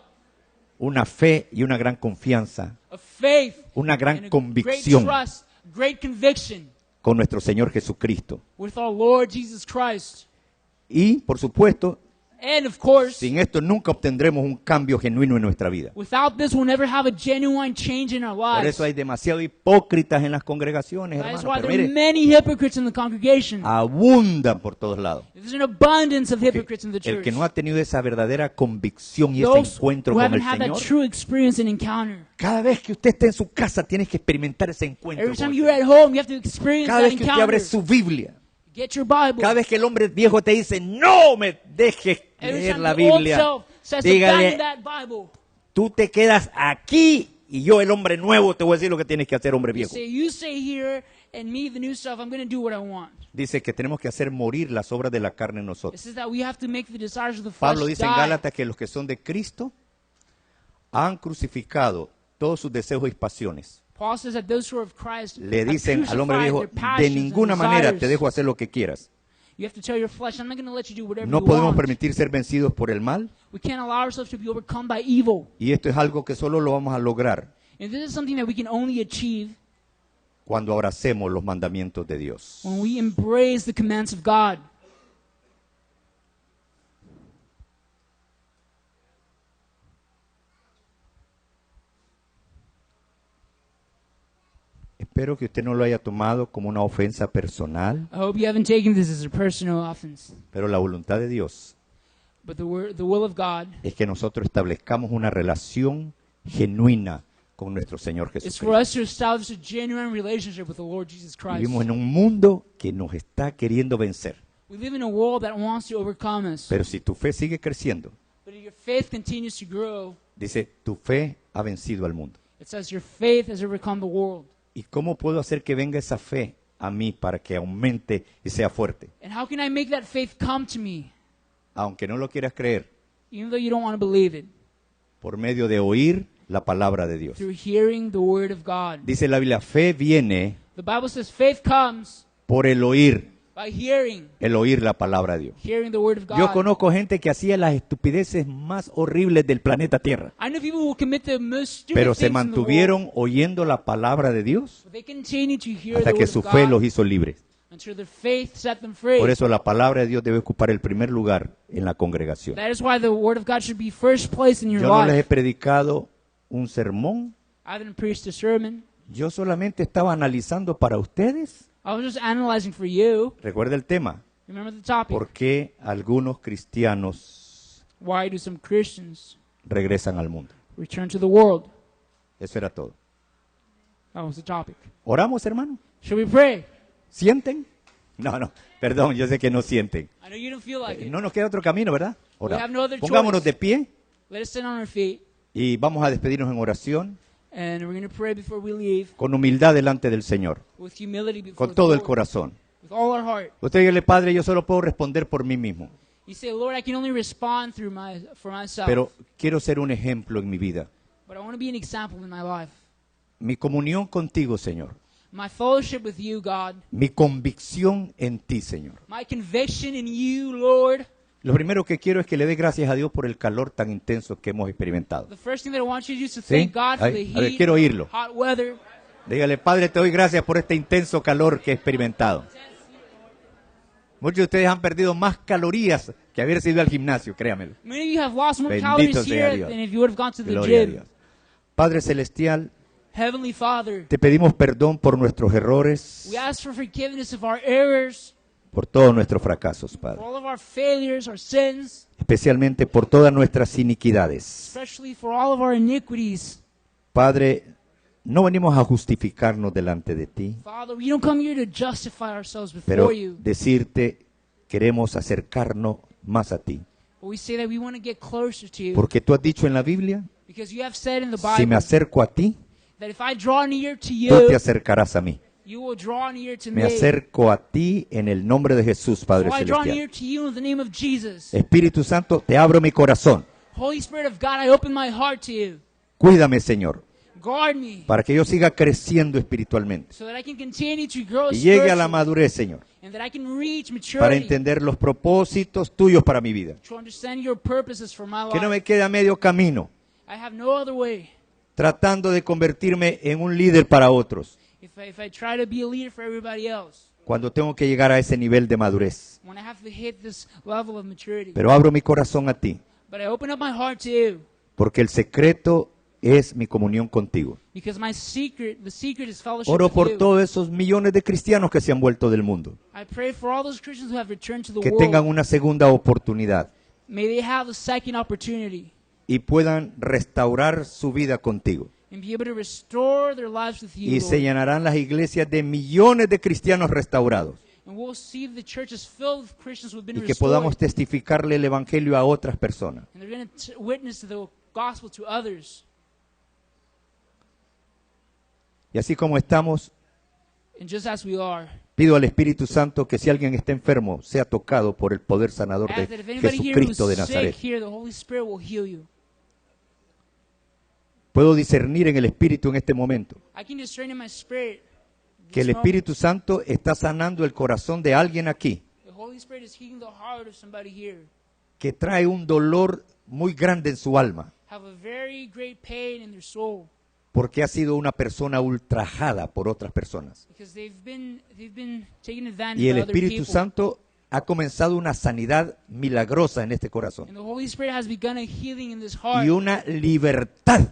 S2: Una fe y una gran confianza
S1: A faith
S2: Una gran
S1: and a
S2: convicción.
S1: great trust, great conviction
S2: con nuestro Señor Jesucristo.
S1: with our Lord Jesus Christ.
S2: Y, por supuesto,
S1: And of course,
S2: sin esto nunca obtendremos un cambio genuino en nuestra vida.
S1: without this, we'll never have a genuine change in our
S2: Por
S1: lives.
S2: eso hay demasiado hipócritas en las congregaciones,
S1: That is
S2: hermanos.
S1: why
S2: Pero
S1: there are
S2: mire,
S1: many hypocrites in the congregation.
S2: abundan por todos lados.
S1: There's an abundance of hypocrites in the
S2: El
S1: church.
S2: que no ha tenido esa verdadera convicción y ese
S1: Those
S2: encuentro
S1: who
S2: con
S1: haven't
S2: el
S1: had that
S2: Señor,
S1: true experience and encounter.
S2: cada vez que usted esté en su casa, tienes que experimentar ese encuentro
S1: Every
S2: con
S1: time
S2: el
S1: you're
S2: Señor.
S1: at home, you have to experience
S2: Cada
S1: that
S2: vez que usted
S1: encounter.
S2: abre su Biblia,
S1: Get your Bible.
S2: cada vez que el hombre viejo te dice, no me dejes
S1: Every
S2: leer
S1: time
S2: la
S1: the old
S2: Biblia,
S1: self says to
S2: dígale,
S1: abandon that Bible.
S2: tú te quedas aquí y yo, el hombre nuevo, te voy a decir lo que tienes que hacer, hombre
S1: You
S2: viejo.
S1: stay here, and me, the new self, I'm going to do what I want.
S2: Dice que tenemos que hacer morir las obras de la carne en
S1: It
S2: nosotros.
S1: says that we have to make the desires of the flesh
S2: Pablo dice en
S1: die.
S2: Gálatas que los que son de Cristo han crucificado todos sus deseos y pasiones.
S1: Paul says that those who are of Christ
S2: Le
S1: have
S2: dicen al hombre
S1: crucified
S2: viejo,
S1: their passions
S2: de
S1: and
S2: ninguna manera te
S1: desires.
S2: dejo hacer lo que quieras.
S1: You have to tell your flesh, I'm not going to let you do whatever
S2: No
S1: you
S2: podemos
S1: want.
S2: permitir ser vencidos por el mal,
S1: We can't allow ourselves to be overcome by evil.
S2: y esto es algo que solo lo vamos a lograr
S1: And this is something that we can only achieve
S2: cuando abracemos los mandamientos de Dios.
S1: when we embrace the commands of God.
S2: Espero que usted no lo haya tomado como una ofensa personal,
S1: I hope you haven't taken this as a personal offense.
S2: pero la voluntad de Dios
S1: But the will of God
S2: es que nosotros establezcamos una relación genuina con nuestro Señor
S1: is for
S2: Jesucristo.
S1: us to establish a genuine relationship with the Lord Jesus Christ.
S2: Vivimos en un mundo que nos está queriendo vencer,
S1: We live in a world that wants to overcome us.
S2: pero si tu fe sigue creciendo,
S1: But if your faith continues to grow,
S2: dice, tu fe ha vencido al mundo.
S1: it says your faith has overcome the world.
S2: ¿Y cómo puedo hacer que venga esa fe a mí para que aumente y sea fuerte?
S1: And how can I make that faith come to me,
S2: Aunque no lo quieras creer,
S1: even though you don't want to believe it?
S2: por medio de oír la palabra de Dios.
S1: Through hearing the word of God.
S2: Dice la Biblia, fe viene
S1: The Bible says faith comes
S2: por el oír la palabra de Dios.
S1: hearing the word of God.
S2: Yo conozco gente que hacía las estupideces más horribles del planeta Tierra,
S1: I know people who commit the most stupid
S2: pero se
S1: things in the world,
S2: mantuvieron oyendo la palabra de Dios
S1: but they continue to hear
S2: hasta
S1: the
S2: que
S1: word
S2: su
S1: of
S2: fe
S1: God
S2: los hizo libres.
S1: until their faith set them free.
S2: Por eso la palabra de Dios debe ocupar el primer lugar en la congregación.
S1: That is why the word of God should be first place in your
S2: Yo no les he
S1: life.
S2: predicado un sermón,
S1: I haven't preached a sermon.
S2: yo solamente estaba analizando para ustedes.
S1: I was just analyzing for you.
S2: Recuerda el tema,
S1: Remember the topic.
S2: ¿por qué algunos cristianos
S1: Why do some Christians
S2: regresan al mundo?
S1: return to the world?
S2: Eso era todo.
S1: That was the topic.
S2: ¿Oramos, hermano?
S1: Should we pray?
S2: ¿Sienten? No, perdón, yo sé que no sienten.
S1: I know you don't feel like it.
S2: No nos queda otro camino, ¿verdad?
S1: We have no other
S2: Pongámonos
S1: choice.
S2: de pie
S1: Let us stand on our feet,
S2: y vamos a despedirnos en oración
S1: and we're going to pray before we leave
S2: con humildad delante del Señor,
S1: with humility before
S2: con
S1: the
S2: todo el
S1: Lord,
S2: corazón.
S1: with all our heart.
S2: Usted dígale, Padre, yo solo puedo responder por mí mismo,
S1: You say, Lord, I can only respond for myself,
S2: pero quiero ser un ejemplo en mi vida.
S1: but I want to be an example in my life.
S2: Mi comunión contigo, Señor.
S1: My fellowship with you, God,
S2: Mi convicción en ti, Señor.
S1: my conviction in you, Lord.
S2: Lo primero que quiero es que le dé gracias a Dios por el calor tan intenso que hemos experimentado.
S1: The first thing that I want you to do is to
S2: Sí.
S1: thank God for
S2: Ay,
S1: the
S2: a ver,
S1: heat,
S2: quiero oírlo.
S1: hot weather.
S2: Dígale, Padre, te doy gracias por este intenso calor que he experimentado. Muchos de ustedes han perdido más calorías que haber ido al gimnasio, créamelo.
S1: Many of you have lost more
S2: Bendito
S1: calories
S2: sea
S1: here
S2: Dios.
S1: than if you would have gone to the
S2: Gloria a
S1: gym.
S2: Dios. Padre Celestial,
S1: Heavenly Father,
S2: te pedimos perdón por nuestros errores,
S1: we ask for forgiveness of our errors,
S2: por todos nuestros fracasos,
S1: for
S2: Padre.
S1: all of our failures, our sins,
S2: Especialmente por todas nuestras iniquidades.
S1: especially for all of our iniquities.
S2: Padre, no venimos a justificarnos delante de ti,
S1: Father, we don't come here to justify ourselves
S2: pero
S1: before you,
S2: decirte, queremos acercarnos más a ti.
S1: but we say that we want to get closer to you,
S2: Porque tú has dicho en la Biblia,
S1: because you have said in the
S2: si me
S1: Bible
S2: acerco a ti,
S1: that if I draw near to
S2: tú te
S1: you,
S2: acercarás a mí.
S1: You will draw near to
S2: Me
S1: me.
S2: acerco a ti en el nombre de Jesús, Padre
S1: So I draw
S2: Celestial.
S1: near to you in the name of Jesus.
S2: Espíritu Santo, te abro mi corazón.
S1: Holy Spirit of God, I open my heart to you.
S2: Cuídame, Señor,
S1: Guard me
S2: para que yo siga creciendo espiritualmente
S1: so that I can continue to grow
S2: y llegue a la
S1: spiritually
S2: madurez, Señor,
S1: and that I can reach
S2: para
S1: maturity
S2: entender los propósitos tuyos para mi vida.
S1: to understand your purposes for my
S2: Que no
S1: life.
S2: me quede a medio camino
S1: I have no other way.
S2: tratando de convertirme en un líder para otros,
S1: If I try to be a leader for everybody else,
S2: cuando tengo que llegar a ese nivel de madurez.
S1: when I have to hit this level of maturity.
S2: Pero abro mi corazón a ti,
S1: But I open up my heart to you
S2: porque el secreto es mi comunión contigo.
S1: because the secret is fellowship
S2: Oro
S1: with
S2: por
S1: you.
S2: todos esos millones de cristianos que se han vuelto del mundo,
S1: I pray for all those Christians who have returned to the
S2: que
S1: world.
S2: tengan una segunda oportunidad
S1: May they have a second opportunity
S2: y puedan restaurar su vida contigo.
S1: and be able to restore their lives with you,
S2: Y se
S1: Lord.
S2: llenarán las iglesias de millones de cristianos restaurados.
S1: And we'll see the churches filled with Christians who have been
S2: Y que
S1: restored.
S2: podamos testificarle el evangelio a otras personas.
S1: And they're going to witness the gospel to others.
S2: Y así como estamos,
S1: And just as we are,
S2: pido al Espíritu Santo que si alguien está enfermo, sea tocado por el poder sanador
S1: ask that
S2: de
S1: if anybody here who's
S2: Jesucristo de
S1: sick
S2: Nazaret.
S1: here, the Holy Spirit will heal you.
S2: Puedo discernir en el Espíritu en este momento
S1: I can discern in my spirit
S2: que el
S1: this moment,
S2: Espíritu Santo está sanando el corazón de alguien aquí
S1: the Holy Spirit is healing the heart of somebody here.
S2: que trae un dolor muy grande en su alma
S1: Have a very great pain in their soul
S2: porque ha sido una persona ultrajada por otras personas.
S1: because they've been taken advantage
S2: Y el
S1: by other
S2: Espíritu
S1: people.
S2: Santo ha comenzado una sanidad milagrosa en este corazón
S1: And the Holy Spirit has begun a healing in this heart
S2: y una libertad,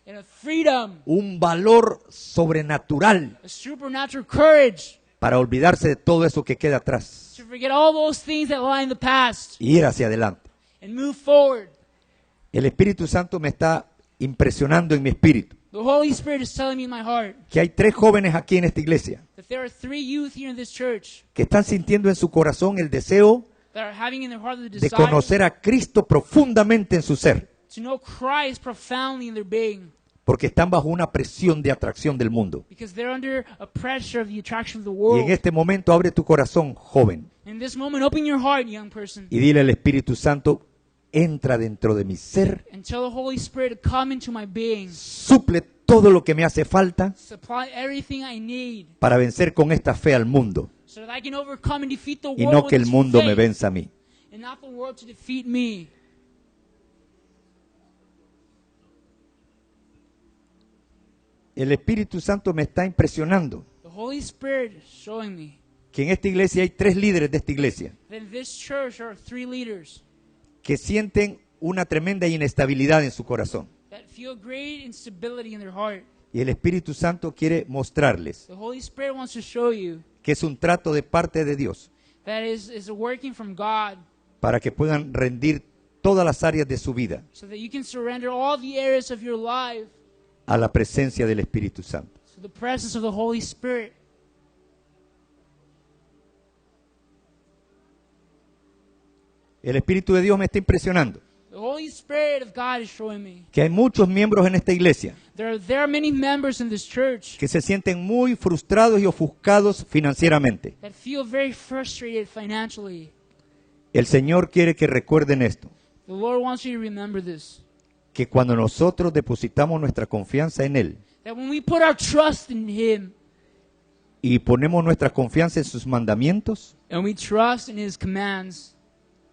S1: and a freedom,
S2: un valor sobrenatural
S1: a supernatural courage
S2: para olvidarse de todo eso que queda atrás
S1: to forget all those things that lie in the past
S2: y ir hacia adelante.
S1: and move forward.
S2: El Espíritu Santo me está impresionando en mi espíritu
S1: The Holy Spirit is telling me in my heart
S2: que hay 3 jóvenes aquí en esta iglesia
S1: that there are 3 youth here in this church
S2: que están sintiendo en su corazón el deseo
S1: that are having in their heart the
S2: de
S1: desire
S2: conocer a Cristo profundamente en su ser,
S1: to know Christ profoundly in their being
S2: porque están bajo una presión de atracción del mundo.
S1: because they're under a pressure of the attraction of the
S2: Y
S1: world.
S2: en este momento abre tu corazón, joven,
S1: In this moment, open your heart, young person,
S2: y dile al Espíritu Santo, entra dentro de mi ser,
S1: and tell the Holy Spirit to come into my being,
S2: suple todo lo que me hace falta
S1: supply everything I need,
S2: para vencer con esta fe al mundo
S1: so that I can overcome and defeat the
S2: y
S1: world
S2: no
S1: with
S2: que el
S1: its
S2: mundo me
S1: faith,
S2: venza a mí.
S1: and not the world to defeat me.
S2: El Espíritu Santo me está impresionando
S1: The Holy Spirit is showing me
S2: que en esta iglesia hay 3 líderes de esta iglesia
S1: that in this church there are 3 leaders
S2: que sienten una tremenda inestabilidad en su corazón.
S1: that feel great instability in their heart.
S2: Y el Espíritu Santo quiere mostrarles
S1: The Holy Spirit wants to show you
S2: que es un trato de parte de Dios
S1: that is a working from God
S2: para que puedan rendir todas las áreas de su vida
S1: so that you can surrender all the areas of your life
S2: a la presencia del Espíritu Santo.
S1: to the presence of the Holy Spirit.
S2: El Espíritu de Dios me está impresionando
S1: The Holy Spirit of God is showing me
S2: que hay muchos miembros en esta iglesia
S1: there are many members in this church
S2: que se sienten muy frustrados y ofuscados financieramente.
S1: that feel very frustrated financially.
S2: El Señor quiere que recuerden esto,
S1: The Lord wants you to remember this,
S2: que cuando nosotros depositamos nuestra confianza en Él
S1: that when we put our trust in Him
S2: y ponemos nuestra confianza en sus mandamientos,
S1: and we trust in His commands,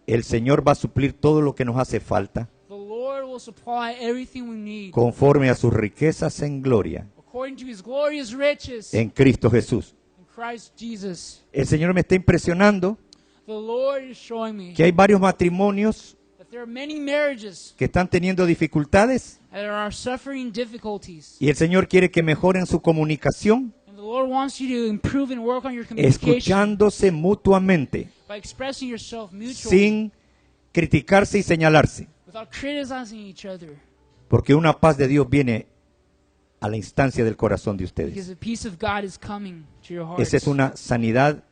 S2: el Señor va a suplir todo lo que nos hace falta
S1: the Lord will supply everything we need
S2: conforme a sus riquezas en gloria
S1: according to His glorious riches
S2: en Cristo Jesús.
S1: in Christ Jesus.
S2: El Señor me está impresionando
S1: The Lord is showing me
S2: que hay varios matrimonios
S1: that there are many marriages
S2: que están teniendo dificultades
S1: that are suffering difficulties.
S2: y el Señor quiere que mejoren su comunicación,
S1: And the Lord wants you to improve and work on your communication
S2: escuchándose mutuamente,
S1: by expressing yourself mutually
S2: sin criticarse y señalarse,
S1: without criticizing each other.
S2: porque una paz de Dios viene a la instancia del corazón de
S1: Because
S2: ustedes.
S1: the peace of God is coming to your hearts.
S2: Esa es una sanidad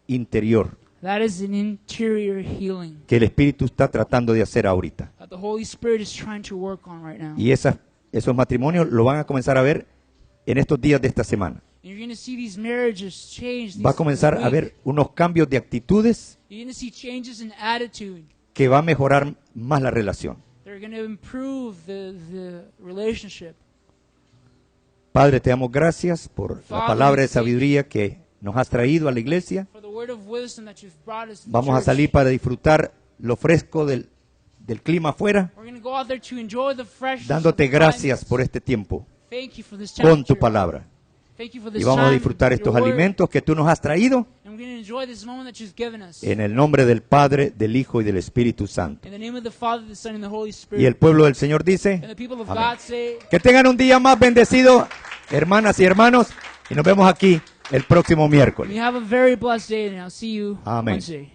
S2: interior
S1: That is an interior healing
S2: que el Espíritu está tratando de hacer ahorita.
S1: that the Holy Spirit is trying to work on right now.
S2: Y esos matrimonios lo van a comenzar a ver en estos días de esta semana.
S1: And you're going to see these marriages change.
S2: Va a comenzar a haber unos cambios de actitudes
S1: You're going to see changes in attitude.
S2: que va a mejorar más la relación.
S1: They're going to improve the relationship.
S2: Padre, te damos gracias por la
S1: Father,
S2: palabra de
S1: we thank you.
S2: sabiduría que nos has traído a la iglesia.
S1: For the word of wisdom that you've brought us to the
S2: Vamos a
S1: church.
S2: salir para disfrutar lo fresco del clima afuera,
S1: We're going to go out there to enjoy the freshness
S2: dándote
S1: of the
S2: gracias
S1: climate.
S2: por este tiempo
S1: Thank you for this
S2: con tu
S1: temperature.
S2: palabra.
S1: Thank you for
S2: Y
S1: this
S2: vamos a
S1: time,
S2: disfrutar
S1: your
S2: estos
S1: word.
S2: alimentos que tú nos has traído
S1: And we're going to enjoy this moment that you've given us.
S2: en el nombre del Padre, del Hijo y del Espíritu Santo.
S1: In the name of the Father, the Son, and the Holy Spirit.
S2: Y el pueblo del Señor dice,
S1: And the people of
S2: amén.
S1: God say,
S2: Que tengan un día más bendecido, hermanas y hermanos, y nos vemos aquí el próximo miércoles.
S1: you have a very blessed day, and I'll see you
S2: Amén.
S1: Wednesday.